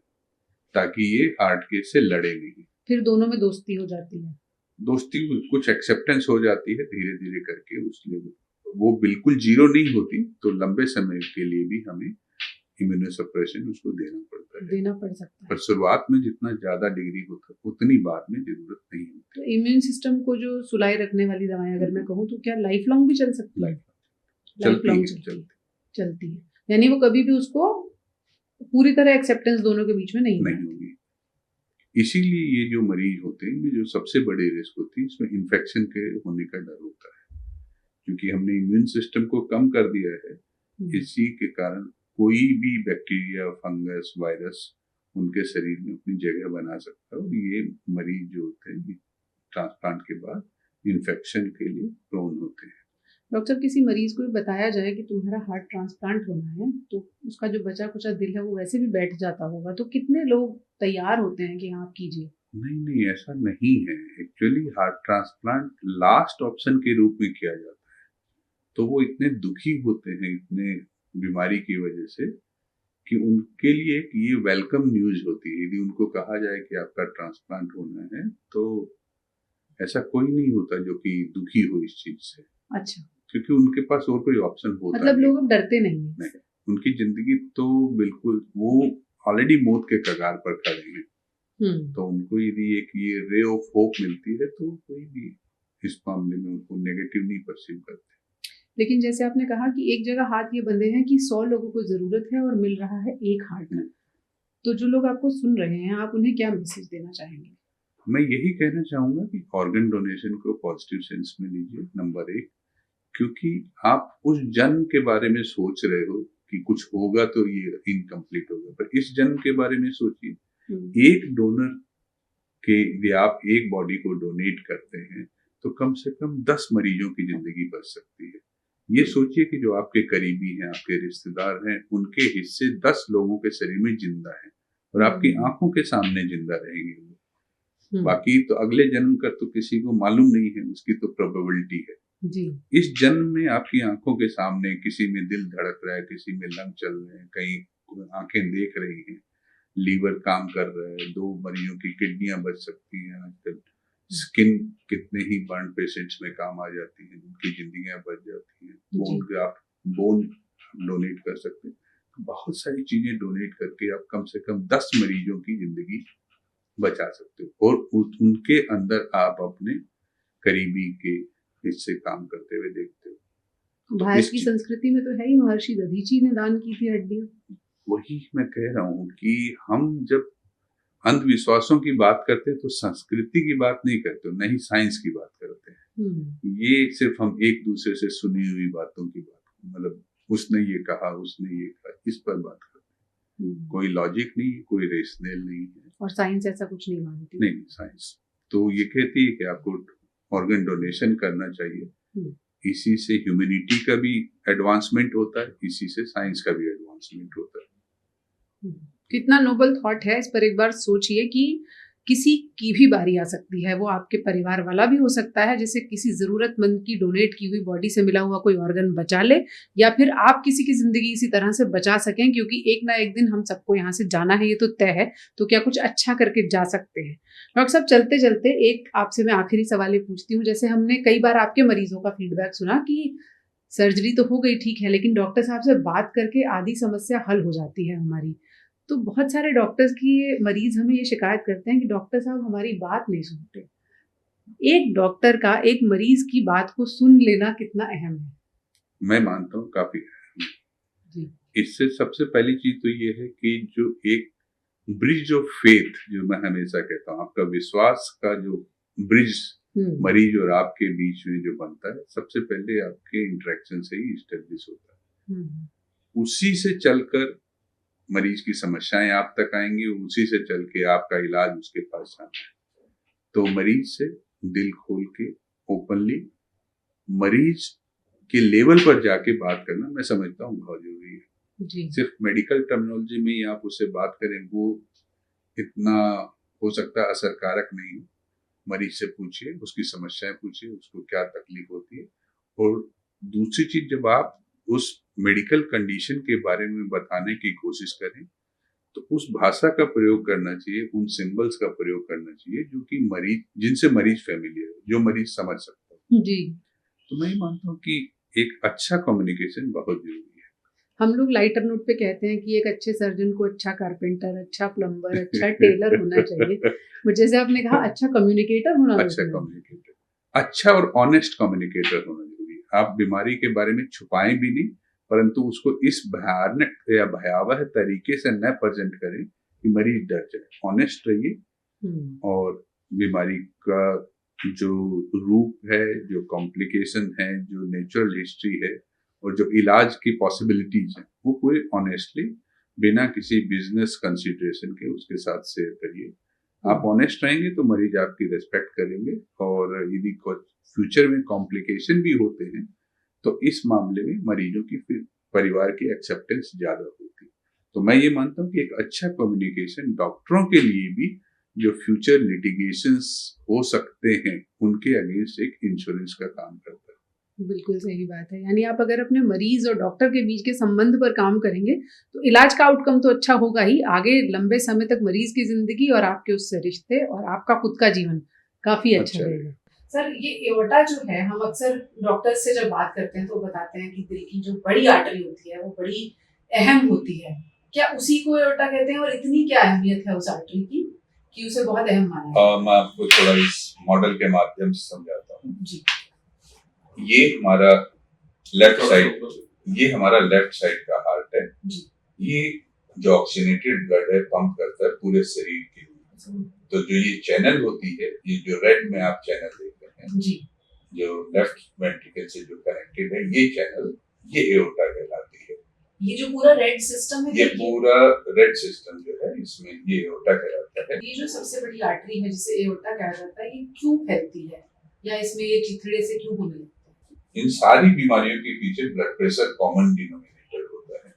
Speaker 2: ताकि ये हार्ट केस से लड़े नहीं।
Speaker 1: फिर दोनों में दोस्ती हो जाती है,
Speaker 2: दोस्ती कुछ एक्सेप्टेंस हो जाती है धीरे धीरे करके। उसलिए वो बिल्कुल जीरो नहीं होती, तो लंबे समय के लिए भी हमें इम्यूनोसप्रेशन उसको देना पड़ता है,
Speaker 1: देना पड़ सकता है।
Speaker 2: पर शुरुआत में जितना ज्यादा डिग्री होता है उतनी बाद में जरूरत नहीं होती।
Speaker 1: तो इम्यून सिस्टम को जो सुलाए रखने वाली दवाएं अगर मैं कहूँ तो क्या लाइफ लॉन्ग भी चल सकती है? चलती है, यानी वो कभी भी उसको पूरी तरह एक्सेप्टेंस दोनों के बीच में नहीं
Speaker 2: होगी। इसीलिए ये जो मरीज होते हैं, जो सबसे बड़ी रिस्क होती है, इसमें इन्फेक्शन के होने का डर होता है, क्योंकि हमने इम्यून सिस्टम को कम कर दिया है। इसी के कारण कोई भी बैक्टीरिया, फंगस, वायरस उनके शरीर में अपनी जगह बना सकता है, और ये मरीज जो होते हैं ट्रांसप्लांट के बाद इन्फेक्शन के लिए प्रोन होते हैं।
Speaker 1: डॉक्टर, किसी मरीज को बताया जाए कि तुम्हारा हार्ट ट्रांसप्लांट होना है, तो उसका जो बचा कुचा दिल है वो वैसे भी बैठ जाता होगा, तो कितने लोग तैयार होते हैं कि हाँ कीजिए?
Speaker 2: नहीं, ऐसा नहीं है। Actually heart transplant last option के रूप में किया जाता है। तो वो इतने दुखी होते हैं इतने बीमारी की वजह से, कि उनके लिए ये वेलकम न्यूज होती है। यदि उनको कहा जाए कि आपका ट्रांसप्लांट होना है, तो ऐसा कोई नहीं होता जो कि दुखी हो इस चीज से।
Speaker 1: अच्छा,
Speaker 2: क्योंकि उनके पास और कोई ऑप्शन होता
Speaker 1: मतलब लोग डरते नहीं है।
Speaker 2: उनकी जिंदगी तो बिल्कुल, वो ऑलरेडी मौत के कगार पर खड़े हैं। तो उनको यदि एक ये रे ऑफ होप मिलती है, तो कोई भी इस मामले में उनको नेगेटिव नहीं परसीव करते।
Speaker 1: लेकिन जैसे आपने कहा कि एक जगह हाथ ये बंधे हैं कि 100 लोगों को जरूरत है और मिल रहा है एक हार्ट में, तो जो लोग आपको सुन रहे हैं, आप उन्हें क्या मैसेज देना चाहेंगे?
Speaker 2: मैं यही कहना चाहूंगा कि ऑर्गन डोनेशन को पॉजिटिव सेंस में लीजिए, नंबर 1, क्योंकि आप उस जन्म के बारे में सोच रहे हो कि कुछ होगा तो ये इनकम्प्लीट होगा, पर इस जन्म के बारे में सोचिए। एक डोनर के लिए आप एक बॉडी को डोनेट करते हैं, तो कम से कम 10 मरीजों की जिंदगी बच सकती है। ये सोचिए कि जो आपके करीबी हैं, आपके रिश्तेदार हैं, उनके हिस्से 10 लोगों के शरीर में जिंदा हैं, और आपकी आंखों के सामने जिंदा रहेंगे। बाकी तो अगले जन्म का तो किसी को मालूम नहीं है, उसकी तो प्रोबेबिलिटी है
Speaker 1: जी।
Speaker 2: इस जन्म में आपकी आंखों के सामने किसी में दिल धड़क रहा है, किसी में लंग चल रहे हैं, कहीं आंखें देख रही हैं, लीवर काम कर रहा है, 2 मरीजों की किडनियां बच सकती हैं। आजकल स्किन कितने ही बर्न पेशेंट्स में काम आ जाती है, उनकी जिंदगियां बच जाती हैं। बोन ग्राफ्ट, बोन डोनेट कर सकते हैं। बहुत सारी चीजें डोनेट करके आप कम से कम 10 मरीजों की जिंदगी बचा सकते हो, और उनके अंदर आप अपने करीबी के इससे काम करते हुए देखते हो।
Speaker 1: भारत की संस्कृति में तो है ही, महर्षि दधीची ने दान की थी हड्डियां।
Speaker 2: वही मैं कह रहा हूँ कि हम जब अंधविश्वासों की बात करते हैं तो संस्कृति की बात नहीं करते, न ही साइंस की बात करते हैं। ये सिर्फ हम एक दूसरे से सुनी हुई बातों की बात, मतलब उसने ये कहा, उसने ये कहा, इस पर बात करते हैं। कोई लॉजिक नहीं, कोई रेशनल नहीं है,
Speaker 1: और साइंस ऐसा कुछ नहीं मानती।
Speaker 2: नहीं, साइंस तो ये कहती है कि आपको ऑर्गन डोनेशन करना चाहिए। इसी से ह्यूमैनिटी का भी एडवांसमेंट होता है, इसी से साइंस का भी एडवांसमेंट होता है।
Speaker 1: कितना नोबल थॉट है। इस पर एक बार सोचिए कि किसी की भी बारी आ सकती है, वो आपके परिवार वाला भी हो सकता है, जिसे किसी जरूरतमंद की डोनेट की हुई बॉडी से मिला हुआ कोई ऑर्गन बचा ले, या फिर आप किसी की जिंदगी इसी तरह से बचा सकें, क्योंकि एक ना एक दिन हम सबको यहाँ से जाना है, ये तो तय है। तो क्या कुछ अच्छा करके जा सकते हैं? डॉक्टर साहब, चलते चलते एक आपसे मैं आखिरी सवाल ये पूछती हूँ। जैसे हमने कई बार आपके मरीजों का फीडबैक सुना कि सर्जरी तो हो गई, ठीक है, लेकिन डॉक्टर साहब से बात करके आधी समस्या हल हो जाती है हमारी। तो बहुत सारे डॉक्टर्स की मरीज हमें ये शिकायत करते हैं कि डॉक्टर साहब हमारी बात नहीं सुनते। एक डॉक्टर का एक मरीज की बात को सुन लेना कितना अहम है?
Speaker 2: मैं मानता हूँ काफी अहम है। इससे सबसे पहली चीज तो ये है कि जो एक ब्रिज ऑफ फेथ, जो मैं हमेशा कहता हूँ, आपका विश्वास का जो ब्रिज मरीज और आपके बीच में जो बनता है, सबसे पहले आपके इंटरेक्शन से ही एस्टेब्लिश होता है। उसी से चलकर मरीज की समस्याएं आप तक आएंगी, उसी से चल के आपका इलाज उसके पास जाना है। तो मरीज से दिल खोल के ओपनली मरीज के लेवल पर जाके बात करना मैं समझता हूँ बहुत जरूरी है।
Speaker 1: जी।
Speaker 2: सिर्फ मेडिकल टर्मिनोलॉजी में ही आप उससे बात करें वो इतना हो सकता है असरकारक नहीं हो। मरीज से पूछिए, उसकी समस्याएं पूछिए, उसको क्या तकलीफ होती है। और दूसरी चीज, जब आप उस मेडिकल कंडीशन के बारे में बताने की कोशिश करें तो उस भाषा का प्रयोग करना चाहिए, उन सिंबल्स का प्रयोग करना चाहिए जो कि मरीज, जिनसे मरीज फेमिलियर है, जो मरीज समझ सकता है।
Speaker 1: जी।
Speaker 2: तो मैं मानता हूँ कि एक अच्छा कम्युनिकेशन बहुत जरूरी है।
Speaker 1: हम लोग लाइटर नोट पे कहते हैं कि एक अच्छे सर्जन को अच्छा कारपेंटर, अच्छा प्लम्बर, अच्छा टेलर होना चाहिए, बट जैसे आपने कहा अच्छा कम्युनिकेटर होना
Speaker 2: अच्छा कम्युनिकेटर, अच्छा और ऑनेस्ट कम्युनिकेटर होना जरूरी है। आप बीमारी के बारे में छुपाएं भी नहीं, परंतु उसको इस भयानक या भयावह तरीके से न प्रेजेंट करें कि मरीज डर जाए। ऑनेस्ट रहिए और बीमारी का जो रूप है, जो कॉम्प्लिकेशन है, जो नेचुरल हिस्ट्री है और जो इलाज की पॉसिबिलिटीज है, वो पूरे ऑनेस्टली बिना किसी बिजनेस कंसिडरेशन के उसके साथ शेयर करिए। आप ऑनेस्ट रहेंगे तो मरीज आपकी रेस्पेक्ट करेंगे, और यदि फ्यूचर में कॉम्प्लिकेशन भी होते हैं तो इस मामले में मरीजों की फिर परिवार की एक्सेप्टेंस ज्यादा होती है। तो मैं ये मानता हूँ कि एक अच्छा कम्युनिकेशन डॉक्टरों के लिए भी, जो फ्यूचर लिटिगेशंस हो सकते हैं उनके अगेंस्ट एक इंश्योरेंस का काम करता है।
Speaker 1: बिल्कुल सही बात है। यानी आप अगर अपने मरीज और डॉक्टर के बीच के संबंध पर काम करेंगे तो इलाज का आउटकम तो अच्छा होगा ही, आगे लंबे समय तक मरीज की जिंदगी और आपके उससे रिश्ते और आपका खुद का जीवन काफी अच्छा रहेगा। सर, ये एओर्टा जो है, हम अक्सर डॉक्टर्स से जब बात करते हैं तो बताते हैं कि दिल की जो बड़ी आर्टरी होती है वो बड़ी अहम होती है। क्या उसी को एओर्टा कहते हैं और इतनी क्या अहमियत है उस आर्टरी की कि उसे बहुत अहम माना है?
Speaker 2: मैं आपको थोड़ा इस मॉडल के माध्यम से समझाता हूँ
Speaker 1: जी।
Speaker 2: ये हमारा लेफ्ट साइड का हार्ट है
Speaker 1: जी।
Speaker 2: ये जो ऑक्सीजनेटेड ब्लड है पंप करता है पूरे शरीर के लिए। तो जो ये चैनल होती है, ये जो रेड में आप चैनल देख रहे हैं जी, जो लेफ्ट वेंट्रिकल से जो कनेक्टेड है, ये चैनल ये एओर्टा कहलाती है।
Speaker 1: ये जो पूरा रेड सिस्टम है,
Speaker 2: ये पूरा रेड सिस्टम जो है इसमें ये एओर्टा कहलाता है।
Speaker 1: ये जो सबसे बड़ी आर्टरी है जिसे एओर्टा कहा जाता है, ये क्यों फैलती है या इसमें ये चिथड़े से क्यों होने लगता है?
Speaker 2: इन सारी बीमारियों के पीछे ब्लड प्रेशर कॉमन डिनोमिनेटर होता है।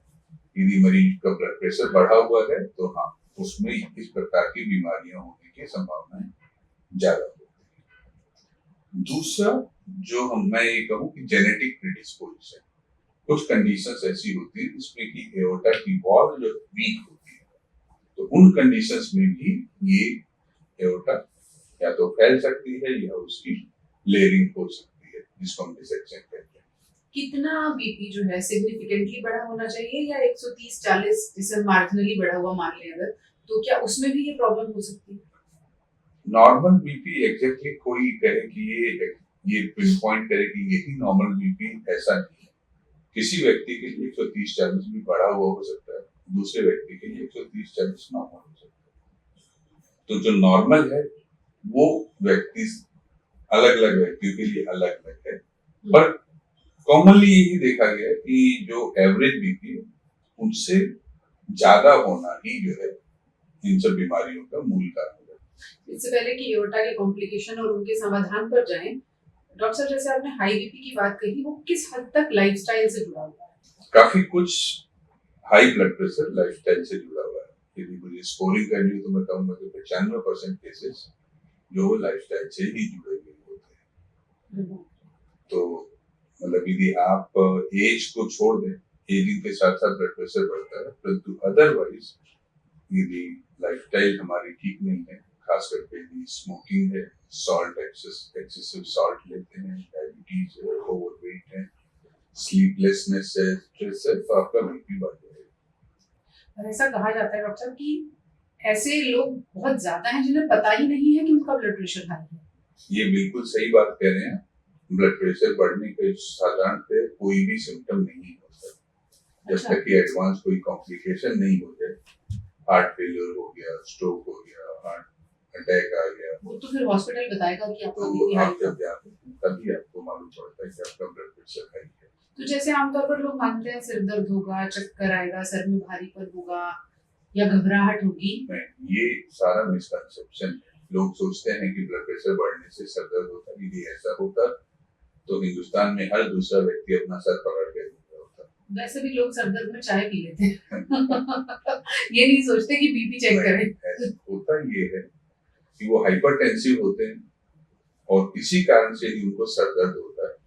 Speaker 2: यदि मरीज का ब्लड प्रेशर बढ़ा हुआ है तो हाँ, उसमें इस प्रकार की बीमारियां होने की संभावनाएं ज्यादा होती है। दूसरा जो मैं ये कहूँ कि जेनेटिक प्रीडिस्पोजिशन, कुछ कंडीशंस ऐसी होती है जिसमें कि एओर्टा की वॉल जो वीक होती है, तो उन कंडीशंस में भी ये एओर्टा या तो फैल सकती है या उसकी लेयरिंग हो सकती है, जिसको हम डिसेक्शन कहते हैं।
Speaker 1: कितना बीपी जो है सिग्निफिकेंटली बढ़ा होना चाहिए या 130-40 जिसे मार्जिनली बढ़ा हुआ मान लें अगर, तो क्या उसमें भी ये प्रॉब्लम हो सकती है?
Speaker 2: नॉर्मल बीपी एग्जैक्टली कोई कहे कि ये पिन पॉइंट करे कि यही नॉर्मल बीपी, ऐसा नहीं है। किसी व्यक्ति के लिए 130-40 भी बढ़ा हुआ हो सकता है, दूसरे व्यक्ति के लिए 130-40 नॉर्मल हो सकता है। तो जो नॉर्मल है वो व्यक्ति अलग अलग व्यक्तियों के लिए अलग अलग है, पर कॉमनली यही देखा गया कि जो एवरेज बीपी है उनसे ज्यादा होना ही जो है इन सब बीमारियों का मूल कारण है।
Speaker 1: इससे पहले कि एओर्टा के कॉम्प्लिकेशन और उनके समाधान पर जाएं, डॉक्टर साहब जैसे आपने हाई बीपी की बात कही, वो किस हद तक लाइफस्टाइल से जुड़ा हुआ है?
Speaker 2: काफी कुछ हाई ब्लड प्रेशर लाइफस्टाइल से जुड़ा हुआ है। यदि मुझे स्कोरिंग करनी हो तो मैं कहूंगा कि 95% केसेस जो लाइफस्टाइल से ही जुड़े हुए होते हैं। तो मतलब यदि आप एज को छोड़ दें, एजिंग के साथ साथ ब्लड प्रेशर बढ़ता है, परंतु अदरवाइज यदि लाइफस्टाइल हमारी ठीक नहीं है, खास करके यदि स्मोकिंग है, सॉल्ट एक्सेसिव सॉल्ट लेते हैं, डायबिटीज है, ओवरवेट है, स्लीपलेसनेस है, स्ट्रेस है, तो आपका बीपी बढ़ जाएगा।
Speaker 1: और ऐसा कहा जाता है डॉक्टर साहब कि ऐसे लोग बहुत ज्यादा हैं जिन्हें पता ही नहीं है कि उनका ब्लड प्रेशर हाई है।
Speaker 2: ये बिल्कुल सही बात कह रहे हैं। ब्लड प्रेशर बढ़ने के साधारणतः कोई भी सिम्टम नहीं होता जब तक कि एडवांस कोई कॉम्प्लिकेशन नहीं हो जाए। हार्ट फेलियर हो गया, स्ट्रोक हो गया, हार्ट अटैक आ गया,
Speaker 1: वो तो फिर हॉस्पिटल बताएगा कि आपको
Speaker 2: जब जाते हैं तभी आपको मालूम पड़ता है कि आपका ब्लड प्रेशर हाई है।
Speaker 1: तो जैसे आमतौर पर लोग मानते हैं सिर दर्द होगा, चक्कर आएगा, सर में भारीपन होगा या घबराहट होगी,
Speaker 2: ये सारा मिसकंसेप्शन है। लोग सोचते हैं कि ब्लड प्रेशर बढ़ने से सर दर्द होता है। यदि ऐसा होता तो हिंदुस्तान में हर दूसरा व्यक्ति अपना सर पकड़ के घूम रहा होता।
Speaker 1: वैसे भी लोग सर दर्द में चाय पी लेते हैं। ये नहीं सोचते कि बीपी चेक करें।
Speaker 2: होता ये है कि वो हाइपरटेंसिव होते हैं और किसी कारण से यदि उनको सर दर्द होता है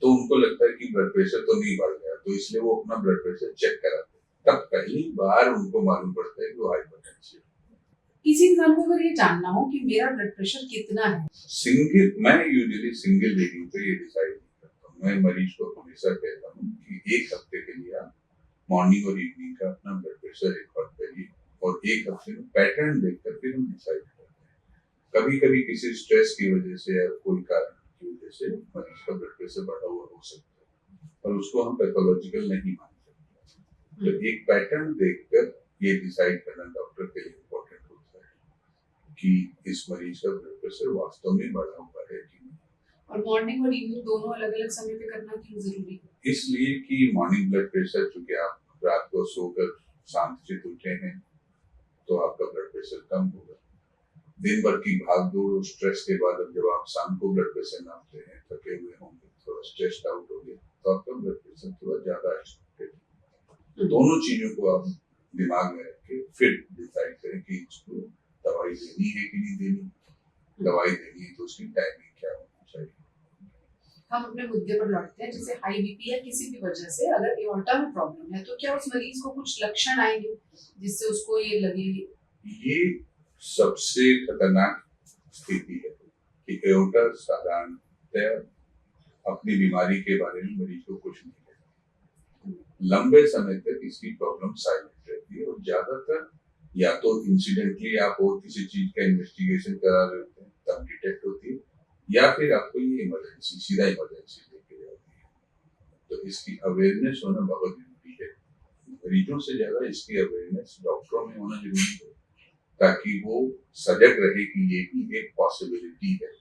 Speaker 2: तो उनको लगता है कि ब्लड प्रेशर तो नहीं बढ़ गया, तो इसलिए वो अपना ब्लड प्रेशर चेक कराते हैं। तब पहली बार उनको मालूम पड़ता है कि वो हाइपरटेंसिव।
Speaker 1: किसी इंसान को अगर ये जानना हो कि मेरा ब्लड प्रेशर कितना है,
Speaker 2: मैं यूजुअली सिंगल रीडिंग पे ये डिसाइड नहीं करता हूँ। मैं मरीज को हमेशा कहता हूँ कि एक हफ्ते के लिए आप मॉर्निंग और इवनिंग का अपना ब्लड प्रेशर रिकॉर्ड करिए और एक हफ्ते में पैटर्न देखकर फिर हम डिसाइड करते हैं। कभी कभी किसी स्ट्रेस की वजह से या कोई कारण की वजह से मरीज का ब्लड प्रेशर बढ़ा हुआ हो सकता है और उसको हम पैथोलॉजिकल नहीं मान सकते। तो एक पैटर्न देखकर ये डिसाइड करना डॉक्टर के लिए इम्पोर्टेंट होता है कि इस मरीज का ब्लड प्रेशर वास्तव में बढ़ा हुआ है कि नहीं।
Speaker 1: और मॉर्निंग और इवनिंग दोनों अलग अलग समय पे करना क्यों जरूरी है?
Speaker 2: इसलिए कि मॉर्निंग ब्लड प्रेशर, चूंकि आप रात को सोकर शांत उठे हैं तो आपका ब्लड प्रेशर कम होगा। दिन भर की भाग दौड़ और स्ट्रेस के बाद अब जब आप शाम को ब्लड प्रेशर नापते हैं, थके हुए होंगे, थोड़ा स्ट्रेस्ड आउट हो गए, तो आपका ब्लड प्रेशर थोड़ा ज्यादा एक्सपेक्टेड। दोनों चीजों को आप दिमाग में रख के फिर डिसाइड करें कि इसको दवाई देनी है कि नहीं देनी। दवाई देनी है तो उसकी टाइमिंग क्या होनी चाहिए।
Speaker 1: हम अपने मुद्दे पर लौटते हैं, जैसे हाई बीपी या किसी भी वजह से अगर एओर्टा में प्रॉब्लम है तो क्या उस मरीज को कुछ लक्षण आएंगे जिससे उसको ये लगे? ये
Speaker 2: सबसे खतरनाक स्थिति है कि एओर्टा साधारणतः अपनी बीमारी के बारे में मरीज को कुछ नहीं कहता। लंबे समय तक इसकी प्रॉब्लम साइलेंट रहती है और ज्यादातर या तो इंसिडेंटली आप और किसी चीज का इन्वेस्टिगेशन करा रहे होते हैं तब डिटेक्ट होती है, या फिर आपको ये इमरजेंसी सीधा इमरजेंसी लेके जाती है। तो इसकी अवेयरनेस होना बहुत जरूरी है। मरीजों से ज्यादा इसकी अवेयरनेस डॉक्टरों में होना जरूरी है ताकि वो सजग रहे कि ये भी एक पॉसिबिलिटी है।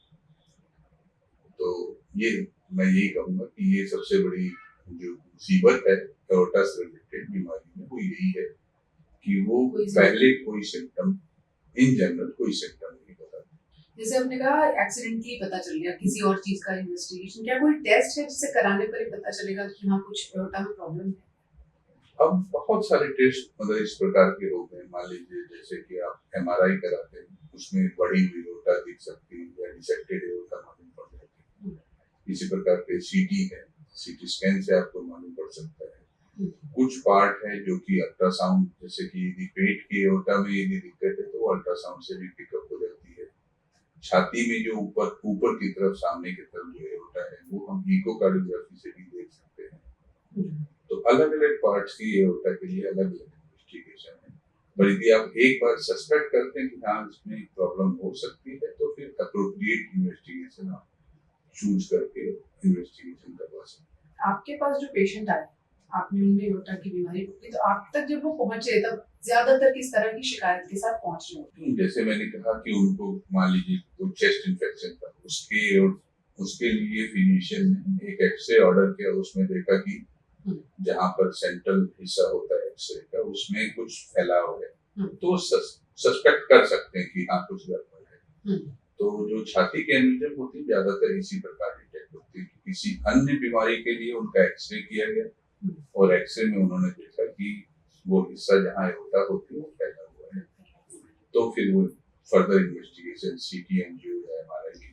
Speaker 2: तो ये मैं यही कहूंगा कि ये सबसे बड़ी जो मुसीबत है एओर्टा से रिलेटेड बीमारी में वो यही है कि वो पहले कोई सिम्टम, इन जनरल कोई सिम्टम नहीं बताते।
Speaker 1: जैसे आपने कहा एक्सीडेंटली पता चल गया किसी और चीज का इन्वेस्टिगेशन, क्या कोई टेस्ट है जिससे कराने पर ही पता चलेगा कि हाँ कुछ एओर्टा में प्रॉब्लम है?
Speaker 2: अब बहुत सारे टेस्ट मतलब इस प्रकार के हो गए। मान लीजिए जैसे कि आप एमआरआई कराते हैं, उसमें बढ़ी हुई एओर्टा दिख सकती है या डिसेक्टेड एओर्टा मालूम पड़ जाती है। इसी प्रकार के सीटी है, सीटी स्कैन से आपको मालूम पड़ सकता है। कुछ पार्ट है जो कि अल्ट्रासाउंड, जैसे कि यदि पेट की एओर्टा में यदि दिक्कत है तो अल्ट्रासाउंड से भी पिकअप हो जाती है। छाती में जो ऊपर की तरफ सामने की तरफ जो एओर्टा है वो हम इकोकार्डियोग्राफी से भी देख सकते हैं। तो अलग अलग पार्ट्स की एओर्टा के लिए अलग अलग इन्वेस्टिगेशन है। पर यदि आप एक बार सस्पेक्ट करते हैं कि हाँ इसमें प्रॉब्लम हो सकती है तो फिर अप्रोप्रिएट इन्वेस्टिगेशन आप चूज करके इन्वेस्टिगेशन करवा सकते हैं।
Speaker 1: आपके पास जो पेशेंट आए, आपने उनमें एओर्टा की बीमारी पकड़ी, तो आप तक जब वो पहुंचे तब ज्यादातर किस तरह की शिकायत के साथ पहुंच रहे होते?
Speaker 2: जैसे मैंने कहा कि उनको मान लीजिए तो चेस्ट इन्फेक्शन था, उसके लिए फिजिशियन ने एक एक्सरे ऑर्डर किया। उसमें देखा कि जहाँ पर सेंट्रल हिस्सा होता है एक्सरे का उसमें कुछ फैलाव है, तो सस्पेक्ट कर सकते हैं कि हाँ कुछ गड़बड़ है। तो जो छाती के एनेरिज्म होती है ज्यादातर इसी प्रकार डिटेक्ट होती है। किसी अन्य बीमारी के लिए उनका एक्सरे किया गया और एक्सरे में उन्होंने देखा कि वो हिस्सा जहाँ एओर्टा होती है वो फैला हुआ है। तो फिर वो फर्दर इन्वेस्टिगेशन सीटी, एंजियो या एमआरआई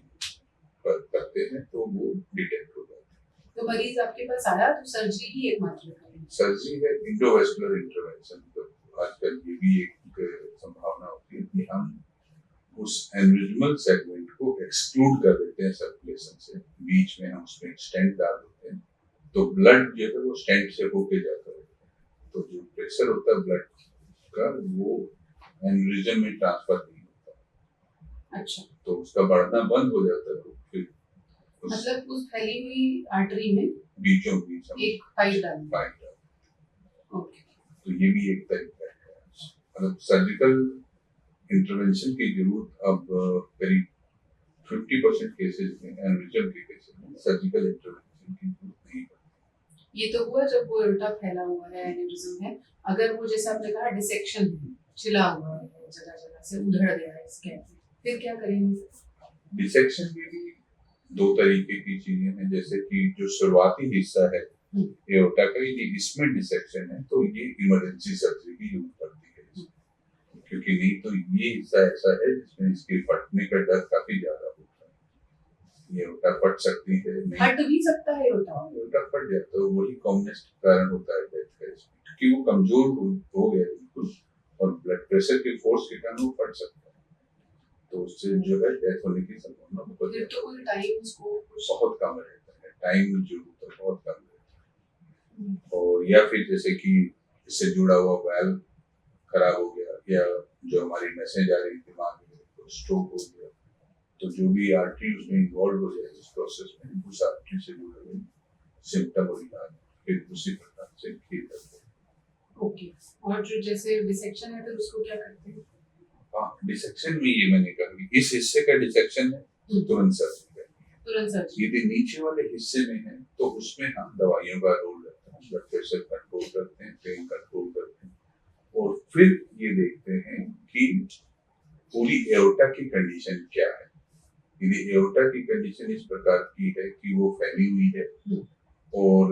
Speaker 2: करते हैं तो वो डिटेक्ट हो जाता है।
Speaker 1: तो मरीज आपके पास आया तो सर्जरी ही एकमात्र
Speaker 2: सर्जरी है, इंडोवेस्कुलर इंटरवेंशन। तो आजकल ये भी एक संभावना होती है कि हम उस एन्यूरिज्मल सेगमेंट को एक्सक्लूड कर देते हैं सर्कुलेशन से, बीच में हम उसमें स्टेंट डाल देते हैं तो ब्लड जो है वो स्टेंट से होके जाता है। तो जो प्रेशर होता है ब्लड का वो एन्यूरिज्म में ट्रांसफर नहीं होता।
Speaker 1: अच्छा, तो
Speaker 2: उसका बढ़ना बंद हो जाता है। फिर
Speaker 1: मतलब उस फैली हुई आर्टरी में
Speaker 2: बीचों बीच
Speaker 1: एक पाइप डाल।
Speaker 2: ओके, तो ये भी एक तरीका है। मतलब सर्जिकल इंटरवेंशन की जरूरत अब करीब 50% केसेस में, एनेरिज्म के केसेस में सर्जिकल इंटरवेंशन की जरूरत नहीं पड़ती।
Speaker 1: ये तो हुआ जब वो एओर्टा फैला हुआ है, एनेरिज्म है। अगर वो जैसे आपने कहा डिसेक्शन है, छिला हुआ है, जगह जगह से उधड़ गया है स्कैन, फिर क्या करेंगे?
Speaker 2: डिसेक्शन में भी दो तरीके की चीजें हैं, जैसे कि जो शुरुआती हिस्सा है एओर्टा का, ये इसमें डिसेक्शन है तो ये इमरजेंसी सर्जरी की यूज पड़ती है, क्योंकि नहीं तो ये हिस्सा ऐसा है जिसमें इसके फटने का डर काफी ज्यादा होता है। ये एओर्टा फट सकती है,
Speaker 1: फट भी सकता है एओर्टा?
Speaker 2: एओर्टा फट जाता है, वही कॉमनेस्ट कारण होता है डेथ का, क्योंकि वो कमजोर हो गया बिल्कुल और ब्लड प्रेशर के फोर्स के कारण वो फट सकता है, तो उससे जो है डेथ होने की संभावना बहुत
Speaker 1: फिर तो कोई टाइम उसको
Speaker 2: बहुत कम रहता है, टाइम जो होता है बहुत कम रहता है। और या फिर जैसे कि इससे जुड़ा हुआ वाल्व खराब हो गया, या जो हमारी नसें जा रही दिमाग में तो स्ट्रोक हो गया, तो जो भी आर्टरी उसमें इन्वॉल्व हो जाए इस प्रोसेस में, उस आर्टरी से जुड़े हुए सिम्टम और इलाज फिर उसी प्रकार से ठीक करते हैं।
Speaker 1: ओके, और जो जैसे डिसेक्शन है तो उसको क्या करते हैं?
Speaker 2: हाँ, डिसेक्शन में ये मैंने कहा कि इस हिस्से का डिसेक्शन है तो तुरंत सर्जरी करनी है,
Speaker 1: तुरंत सर्जरी।
Speaker 2: यदि नीचे वाले हिस्से में है तो उसमें हम दवाइयों का रोल रहता है, ब्लड प्रेशर कंट्रोल करते हैं, पेन कंट्रोल करते हैं, और फिर ये देखते हैं कि पूरी एओर्टा की कंडीशन क्या है। यदि एओर्टा की कंडीशन इस प्रकार की है कि वो फैली हुई है और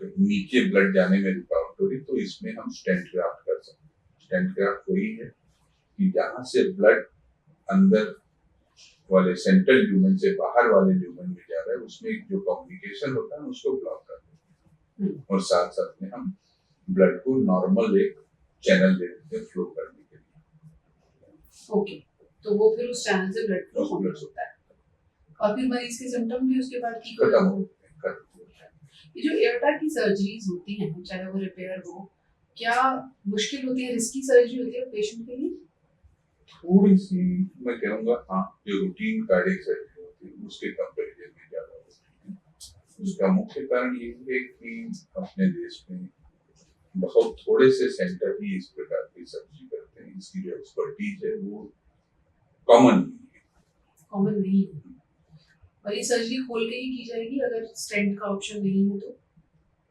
Speaker 2: नीचे ब्लड जाने में रुकावट हो रही, तो इसमें हम स्टेंट ग्राफ्ट कर सकते हैं। स्टेंट ग्राफ्ट वही है कि जहां से ब्लड अंदर वाले सेंट्रल ल्यूमेन से बाहर वाले ल्यूमेन में जा रहा है, उसमें जो कम्युनिकेशन होता है उसको ब्लॉक कर देते हैं, और साथ साथ में हम ब्लड को नॉर्मल एक चैनल दे देते हैं फ्लो करने के लिए।
Speaker 1: ओके, तो वो फिर उस चैनल से ब्लड फ्लो होता है और फिर मरीज के सिम्टम भी उसके बाद ठीक हो जाते हैं। ये जो एओर्टा की सर्जरीज होती हैं, चाहे वो रिपेयर हो, क्या मुश्किल होती है, रिस्की सर्जरी होती है पेशेंट के लिए?
Speaker 2: थोड़ी सी मैं कहूँगा, हाँ, जो रूटीन कार्डियक सर्जरी होती है उसके कंपैरिजन में ज्यादा होती है। उसका मुख्य कारण ये है कि अपने देश में बहुत थोड़े से सेंटर ही इस प्रकार की सर्जरी करते हैं, इसकी जो एक्सपर्टीज है वो कॉमन नहीं है।
Speaker 1: और ये सर्जरी खोल के ही की जाएगी अगर स्टेंट का ऑप्शन नहीं है तो?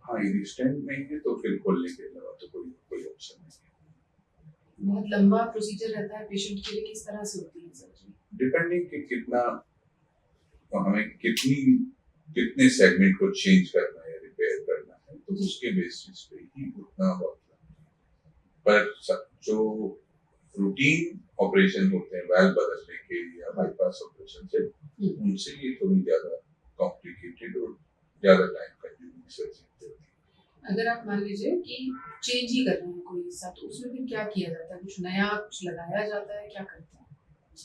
Speaker 2: हाँ, यदि स्टेंट नहीं है तो फिर खोलने के अलावा तो कोई ऑप्शन नहीं है।
Speaker 1: बहुत लंबा प्रोसीजर रहता है पेशेंट के लिए, किस तरह से होती है सर्जरी?
Speaker 2: डिपेंडिंग कि कितना हमें कितने सेगमेंट को चेंज करना है, रिपेयर करना है, तो उसके बेसिस पे ही उतना वक्त लगता है। पर जो रूटीन ऑपरेशन होते हैं वाल्व बदलने के या बाईपास ऑपरेशन से, उनसे ये थोड़ी ज्यादा कॉम्प्लिकेटेड और ज्यादा टाइम कंज्यूमिंग सर्जरी होती है।
Speaker 1: अगर आप मान लीजिए कि चेंज ही कर रहे हैं कोई हिस्सा, तो उसमें फिर क्या किया जाता है? कुछ नया कुछ लगाया जाता है, क्या करते हैं?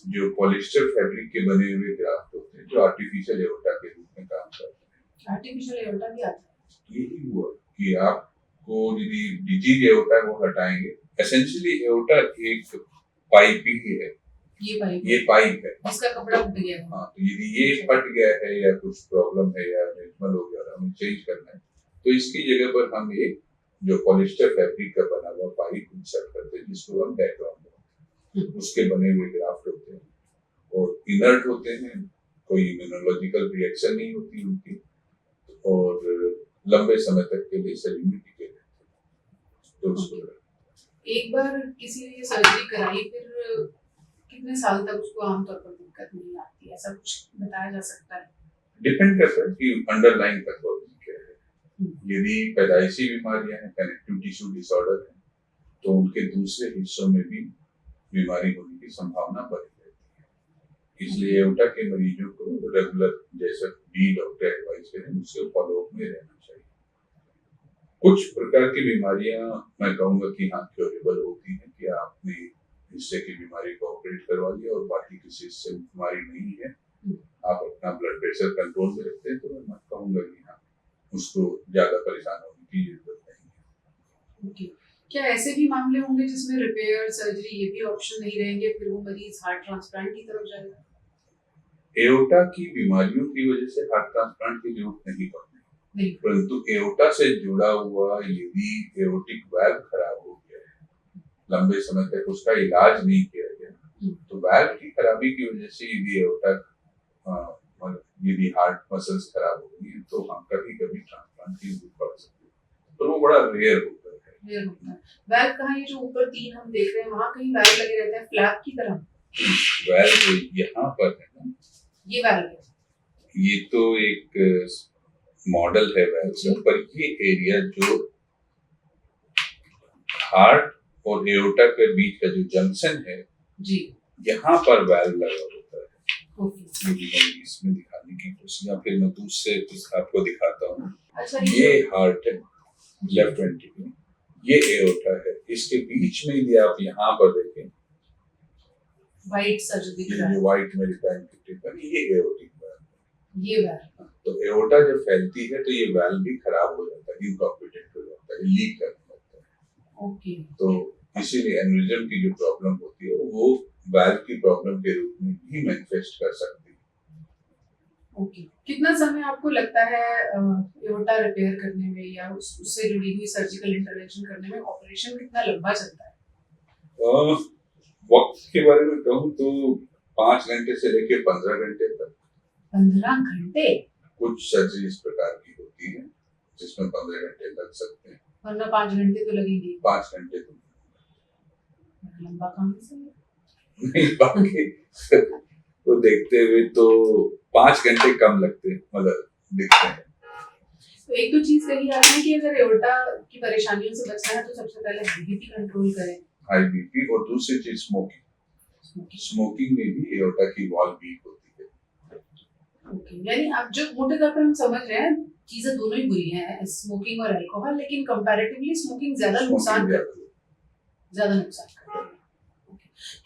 Speaker 2: जो पॉलिस्टर फैब्रिक के बने हुए ग्राफ्ट होते हैं जो आर्टिफिशियल एओर्टा के रूप में काम करते हैं।
Speaker 1: आर्टिफिशियल एओर्टा भी आता है?
Speaker 2: यही हुआ कि आपको यदि डिजीज एओर्टा को हटाएंगे, एसेंशियली एओर्टा एक पाइप ही है, ये पाइप है
Speaker 1: जिसका कपड़ा फट गया है।
Speaker 2: हाँ, तो यदि ये फट गया है या कुछ प्रॉब्लम है या नॉर्मल हो गया और हमें चेंज करना है, तो इसकी जगह पर हम एक जो पॉलिस्टर फैब्रिक का बना हुआ पाइप इंसर्ट करते हैं, जिसको हम बैकग्राउंड बोलते हैं। उसके बने हुए ग्राफ्ट होते हैं और इनर्ट होते हैं, कोई इम्यूनोलॉजिकल रिएक्शन नहीं होती उनकी, और लंबे समय तक के लिए सलीम टिके रहते हैं। तो उसको
Speaker 1: एक बार किसी ने ये सर्जरी कराई, फिर कितने साल तक उसको आमतौर पर दिक्कत नहीं आती, ऐसा कुछ बताया जा सकता है?
Speaker 2: डिपेंड करता है कि अंडरलाइन पैथोलॉजी क्या है। यदि पैदाइशी बीमारियां हैं, कनेक्टिव टिश्यू डिसऑर्डर है, तो उनके दूसरे हिस्सों में भी बीमारी होने की संभावना बढ़ जाती है। इसलिए एओर्टा के मरीजों को रेगुलर जैसा भी डॉक्टर एडवाइस करें उसके फॉलोअप में रहना चाहिए। कुछ प्रकार की बीमारियां मैं कहूँगा कि हाँ क्योरेबल होती हैं, कि आपने हिस्से की बीमारी को ऑपरेट करवा लिया और बाकी किसी हिस्से में बीमारी नहीं है, आप अपना ब्लड प्रेशर कंट्रोल में रखते हैं, तो मैं कहूँगा कि हाँ उसको ज्यादा परेशान होने की जरूरत नहीं है।
Speaker 1: क्या ऐसे भी मामले होंगे जिसमें रिपेयर सर्जरी ये भी ऑप्शन नहीं रहेंगे, फिर वो मरीज हार्ट ट्रांसप्लांट की तरफ जाएगा?
Speaker 2: एओर्टा की बीमारियों की वजह से हार्ट ट्रांसप्लांट की जरूरत नहीं पड़ती, परंतु एओर्टा से जुड़ा हुआ यदि एओर्टिक वाल्व खराब हो गया है, लंबे समय तक उसका इलाज नहीं किया गया, तो वाल्व की खराबी की वजह से यदि एओर्टा यदि हार्ट मसल्स खराब हो गई है, तो हम कभी कभी ट्रांसप्लांट की जरूरत पड़ सकती है, पर वो बड़ा रेयर होता है।
Speaker 1: वाल्व कहाँ, ये जो ऊपर तीन हम देख रहे हैं वहाँ कहीं वाल्व लगे रहते हैं फ्लैप की तरह?
Speaker 2: वेल्व यहाँ पर है ना,
Speaker 1: ये वेल्व है,
Speaker 2: ये तो एक मॉडल है वेल्व से, पर ये एरिया जो हार्ट और एओर्टा के बीच का जो जंक्शन है
Speaker 1: जी,
Speaker 2: यहाँ पर वेल्व लगा होता है।
Speaker 1: ओके,
Speaker 2: इसमें दिखाने की कोशिश, या फिर मैं दूसरे आपको दिखाता हूँ।
Speaker 1: अच्छा,
Speaker 2: ये हार्ट है, लेफ्ट वेंट्रिकल, ये एओर्टा है, इसके बीच में यदि आप यहाँ पर देखें,
Speaker 1: व्हाइट सा जो दिख रहा है,
Speaker 2: व्हाइट में डिफाइन टिप, ये एओर्टिक वाल्व,
Speaker 1: ये वेल्व,
Speaker 2: तो एओर्टा जब फैलती है तो ये वाल्व भी खराब हो जाता है, इनकॉम्पिटेंट हो जाता है, लीक करने लगता है।
Speaker 1: ओके,
Speaker 2: तो इसीलिए एन्युरिज्म की जो प्रॉब्लम होती है वो वाल्व की प्रॉब्लम के रूप में भी मैनिफेस्ट कर सकती है।
Speaker 1: ओके, कितना समय आपको लगता है एओर्टा रिपेयर करने में या उससे जुड़ी हुई सर्जिकल इंटरवेंशन करने में? ऑपरेशन कितना लंबा चलता है?
Speaker 2: वक्त के बारे में कहूँ तो 5 घंटे से लेकर 15 घंटे तक।
Speaker 1: 15 घंटे?
Speaker 2: कुछ सर्जरी इस प्रकार की होती है जिसमें 15 घंटे लग सकते हैं,
Speaker 1: वरना 5 घंटे तो लगेंगे।
Speaker 2: 5 घंटे तो
Speaker 1: लंबा काम है सर।
Speaker 2: नहीं, बाकी तो देखते हुए तो 5 घंटे कम लगते हैं, मतलब दिखते हैं।
Speaker 1: तो एक तो चीज कही आपने कि अगर एओर्टा की परेशानियों से बचना है तो सबसे पहले बीपी कंट्रोल करें,
Speaker 2: हाई बीपी, और दूसरी चीज स्मोकिंग में भी एओर्टा की वॉल वीक होती है।
Speaker 1: ओके, यानी आप जो मोटे तौर पर हम समझ रहे हैं चीजें दोनों ही बुरी हैं, स्मोकिंग और अल्कोहल, लेकिन कंपैरेटिवली स्मोकिंग ज्यादा नुकसान करती है।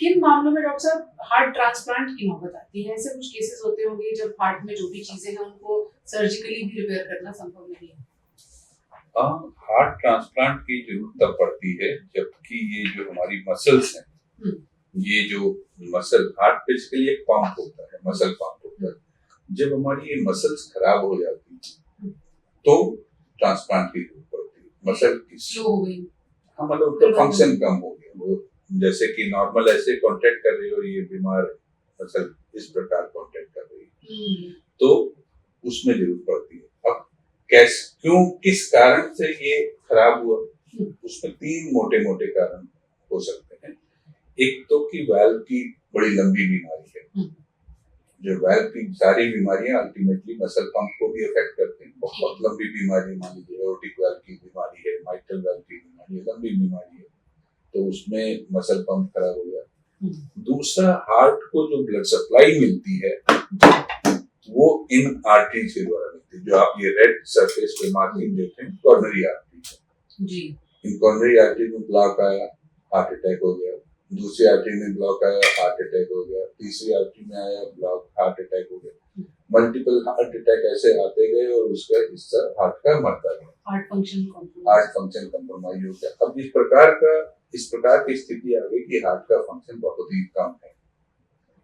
Speaker 1: किन मामलों में डॉक्टर साहब हार्ट ट्रांसप्लांट की नौबत आती है? ऐसे कुछ केसेस होते होंगे जब हार्ट में जो भी चीजें हैं उनको सर्जिकली भी रिपेयर करना संभव नहीं है।
Speaker 2: हार्ट ट्रांसप्लांट की जरूरत तब पड़ती है जबकि ये जो हमारी मसल्स हैं, ये जो मसल, हार्ट बेसिकली एक पंप होता है, मसल पंप होता है। जब हमारी ये मसल्स खराब हो जाती है तो ट्रांसप्लांट की जरूरत पड़ती है। मसल की
Speaker 1: स्लो हो गई,
Speaker 2: हाँ, मतलब उसका फंक्शन कम हो गया, वो जैसे कि नॉर्मल ऐसे कॉन्टेक्ट कर रही हो, ये बीमार मसल इस प्रकार कॉन्टेक्ट कर रही है, तो उसमें जरूरत पड़ती है। अब क्यों, किस कारण से ये खराब हुआ, उसमें 3 मोटे मोटे कारण हो सकते हैं। एक तो कि वाल्व की बड़ी लंबी बीमारी है, जो वाल्व की सारी बीमारियां अल्टीमेटली मसल पंप को भी अफेक्ट करते हैं। बहुत लंबी बीमारी, मान लीजिए एओर्टिक वाल्व की बीमारी है, माइट्रल वाल्व की बीमारी है, लंबी बीमारी है, तो उसमें मसल पंप खराब हो गया। दूसरा, हार्ट को जो ब्लड सप्लाई मिलती है वो इन आर्टरीज के द्वारा मिलती है, जो आप ये रेड सरफेस पे मार्किंग देखते हैं, कॉर्नरी आर्टरी जी। इन कॉर्नरी आर्टरी में ब्लॉक आया, हार्ट अटैक हो गया। दूसरी आर्टरी में ब्लॉक आया, हार्ट अटैक हो गया। तीसरी आर्टरी में आया ब्लॉक, हार्ट अटैक हो गया। मल्टीपल हार्ट अटैक ऐसे आते गए और उसका हिस्सा हार्ट का मरता गया, हार्ट फंक्शन कॉम्प्रोमाइज हो गया। अब इस प्रकार की स्थिति आ गई कि हार्ट का फंक्शन बहुत ही कम है,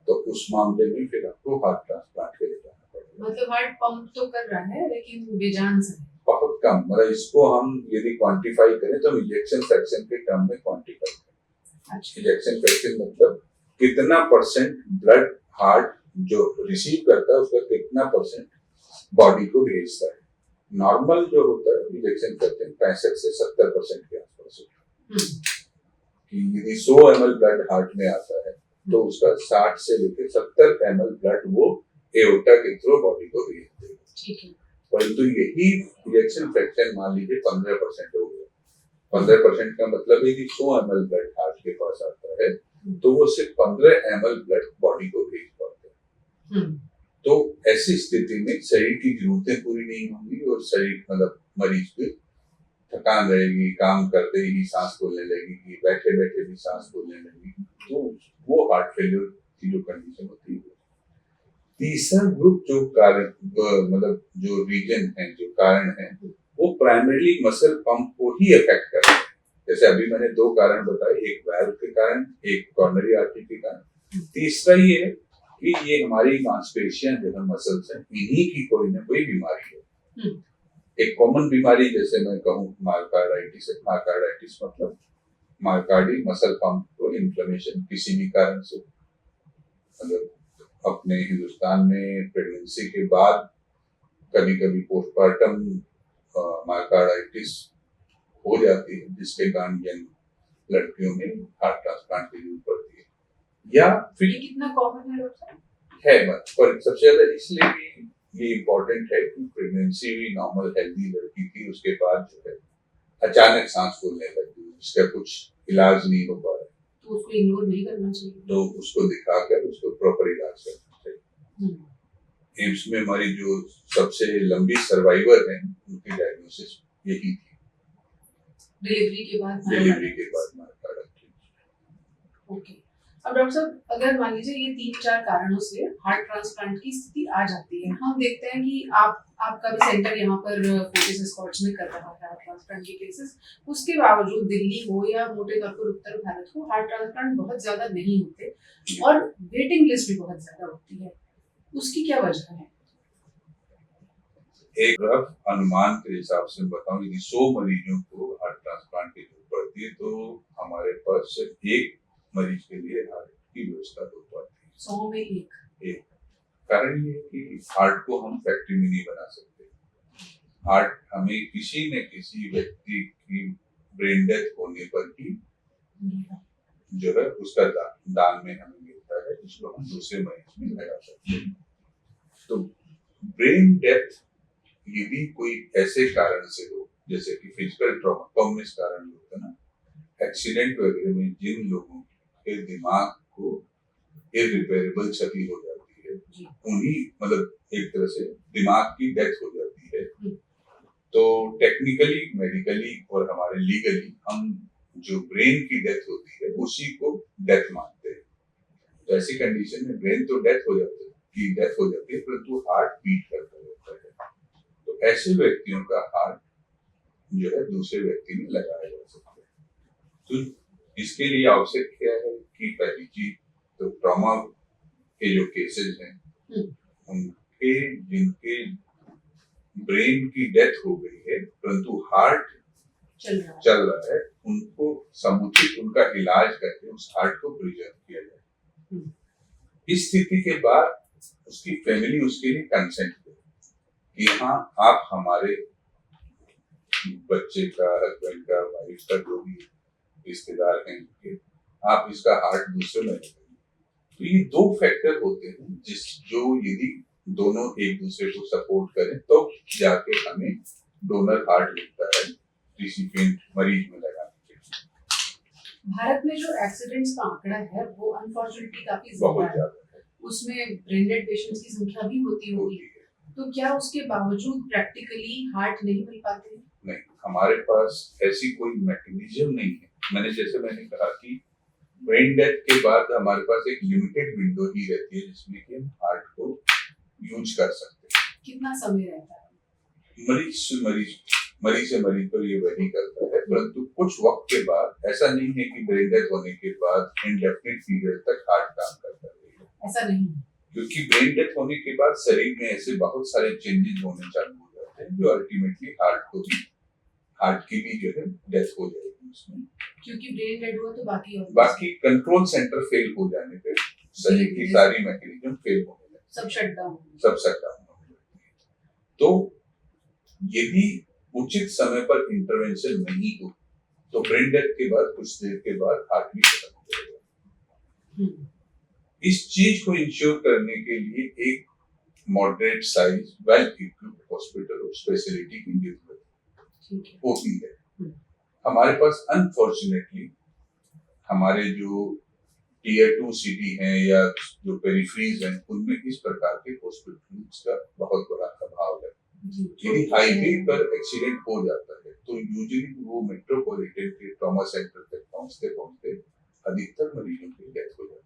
Speaker 2: तो उस मामले में फिर आपको हार्ट ट्रांसप्लांट के लिए जाना पड़ेगा। मतलब हार्ट पंप तो कर रहा है लेकिन बेजान से बहुत कम, मतलब इसको हम यदि क्वांटिफाई करें तो इजेक्शन फ्रैक्शन के टर्म में क्वांटिफाई करें। अच्छा। इजेक्शन फ्रैक्शन मतलब कितना परसेंट ब्लड हार्ट जो रिसीव करता है उसका कितना परसेंट बॉडी को भेजता है। नॉर्मल जो होता है इजेक्शन फ्रैक्शन 65 से 70% के आसपास होता है। कि यदि 100 ml ब्लड हार्ट में आता है तो उसका 60 से लेकर 70 ml ब्लड वो एओर्टा के थ्रू बॉडी को भेज देगा। ठीक है। परंतु यही इजेक्शन फ्रैक्शन मान लीजिए 15% हो गया। 15% का मतलब है कि 100 ml ब्लड हार्ट के पास आता है तो वो सिर्फ 15 ml ब्लड बॉडी को भेज पाते हैं। तो ऐसी स्थिति में शरीर की जरूरतें पूरी नहीं होंगी और शरीर मतलब मरीज को थकान रहेगी, काम करते ही सांस फूलने लगेगी, बैठे बैठे भी सांस फूलने लगेगी, तो वो हार्ट फेलियर की जो कंडीशन होती है। तीसरा ग्रुप जो कारण मतलब जो रीजन है, जो कारण है, वो प्राइमरीली मसल पंप को ही अफेक्ट कर रहे हैं। जैसे अभी मैंने 2 कारण बताए, एक वाल्व के कारण, एक कॉर्नरी आर्टरी के कारण। तीसरा ये है कि ये हमारी मांसपेशियां जो है, मसल्स हैं, इन्हीं की कोई ना कोई बीमारी है। एक कॉमन बीमारी जैसे मैं कहूँ मायोकार्डाइटिस है। मायोकार्डाइटिस मतलब मायोकार्डी मसल पंप को इन्फ्लेमेशन किसी भी कारण से, मतलब अपने हिंदुस्तान में प्रेगनेंसी के बाद कभी कभी पोस्टमार्टम मायोकार्डाइटिस हो जाती है, जिसके कारण यंग लड़कियों में हार्ट ट्रांसप्लांट की जरूरत पड़ती है। या फिर
Speaker 1: ये कितना कॉमन है डॉक्टर?
Speaker 2: है मत पर सबसे ज्यादा इसलिए भी ये इम्पोर्टेंट है कि प्रेगनेंसी भी नॉर्मल हेल्दी लड़की थी, उसके बाद जो है अचानक सांस फूलने लगी, जिसका कुछ इलाज नहीं हो पा रहा,
Speaker 1: तो उसको इग्नोर नहीं करना चाहिए,
Speaker 2: तो उसको दिखाकर उसको प्रॉपर इलाज करना चाहिए। एम्स में हमारी जो सबसे लंबी सर्वाइवर है उनकी डायग्नोसिस यही थी,
Speaker 1: डिलीवरी के बाद
Speaker 2: मार्काडा।
Speaker 1: ओके। अब डॉक्टर साहब, अगर मान लीजिए ये 3-4 कारणों से हार्ट ट्रांसप्लांट की स्थिति आ जाती है, हम देखते हैं कि आपका भी सेंटर यहाँ पर फोर्टिस एस्कॉर्ट्स में कर रहा है हार्ट ट्रांसप्लांट के केसेस, उसके बावजूद दिल्ली हो या मोटे तौर पर उत्तर भारत हो, हार्ट ट्रांसप्लांट बहुत ज्यादा नहीं होते और वेटिंग लिस्ट भी बहुत ज्यादा होती है, उसकी क्या वजह है?
Speaker 2: एक रफ अनुमान के हिसाब से बताऊं, यदि 100 मरीजों को हार्ट ट्रांसप्लांट की जरूरत पड़ती है तो हमारे पास सिर्फ एक मरीज के लिए हार्ट की व्यवस्था हो पाती है।
Speaker 1: 100 में एक।
Speaker 2: कारण ये है कि हार्ट को हम फैक्ट्री में नहीं बना सकते। हार्ट हमें किसी न किसी व्यक्ति की ब्रेन डेथ होने पर ही जो है उसका दान में हमें मिलता है, जिसको हम दूसरे मरीज में लगा सकते हैं। तो ब्रेन डेथ यदि कोई ऐसे कारण से हो, जैसे कि फिजिकल ट्रॉमा, कॉमनेस कारण होता है ना, एक्सीडेंट वगैरह में जिन लोगों के दिमाग को इररिपेयरेबल क्षति हो जाती है, उन्हीं मतलब एक तरह से दिमाग की डेथ हो जाती है, तो टेक्निकली, मेडिकली और हमारे लीगली हम जो ब्रेन की डेथ होती है उसी को डेथ मानते हैं। तो ऐसी कंडीशन में ब्रेन तो डेथ हो जाती है परंतु हार्ट बीट करता रहता है, तो ऐसे व्यक्तियों का हार्ट जो है दूसरे व्यक्ति में लगाया जा सकता है। तो इसके लिए आवश्यक क्या है कि पहली चीज तो ट्रॉमा के जो केसेस हैं उनके जिनके ब्रेन की डेथ हो गई है परंतु हार्ट चल रहा है, उनको समुचित उनका इलाज करके उस हार्ट को प्रिजर्व किया जाए। इस स्थिति के बाद उसकी फैमिली उसके लिए कंसेंट दे कि हाँ आप हमारे बच्चे का, हस्बैंड का, वाइफ का, जो भी रिश्तेदार हैं, आप इसका हार्ट दूसरे में रखें। तो ये दो फैक्टर होते हैं जो यदि दोनों एक दूसरे को सपोर्ट करें तो जाके हमें डोनर हार्ट मिलता है रिसिपिएंट मरीज में लगाने के।
Speaker 1: भारत में जो एक्सीडेंट्स का आंकड़ा है वो अनफॉर्चुनेटली काफी ज्यादा है, उसमें ब्रेन डेड पेशेंट्स की संख्या भी होती होगी, तो क्या उसके बावजूद प्रैक्टिकली हार्ट नहीं मिल पाते?
Speaker 2: नहीं, हमारे पास ऐसी कोई मैकेनिज्म नहीं है। मैंने कहा कि ब्रेन डेथ के बाद हमारे पास एक लिमिटेड विंडो ही रहती है जिसमें कि हम हार्ट को यूज कर सकते हैं।
Speaker 1: कितना समय रहता है?
Speaker 2: मरीज से मरीज पर ये वैरी करता है, परंतु कुछ वक्त के बाद ऐसा नहीं है कि ब्रेन डेथ होने के बाद इंडेफिनिट पीरियड तक हार्ट काम करता है,
Speaker 1: ऐसा नहीं, क्योंकि
Speaker 2: ब्रेन डेथ होने के बाद शरीर में ऐसे बहुत सारे चेंजेस होने चालू हो जाते हैं जो अल्टीमेटली हार्ट की भी जो है डेथ हो जाएगी उसमें, क्योंकि
Speaker 1: ब्रेन डेड हुआ तो
Speaker 2: बाकी कंट्रोल सेंटर फेल हो जाने पे शरीर की सारी मैकेनिज्म फेल होने लगती है, सब शट डाउन होने लगती है। तो यदि उचित समय पर इंटरवेंशन नहीं हो तो ब्रेन डेथ के बाद कुछ देर के बाद हार्ट भी खत्म हो जाएगा। इस चीज को इंश्योर करने के लिए एक moderate size well equipped hospital और स्पेशलिटी की जरूरत होती है। हमारे पास अनफॉर्चुनेटली हमारे जो टीयर 2 सिटी हैं या जो पेरिफेरीज हैं उनमें इस प्रकार के हॉस्पिटल्स का बहुत बड़ा अभाव है। यदि हाईवे पर एक्सीडेंट हो जाता है तो यूजुअली वो मेट्रोपॉलिटन के ट्रॉमा सेंटर तक पहुंचते अधिकतर मरीजों की डेथ हो जाती है।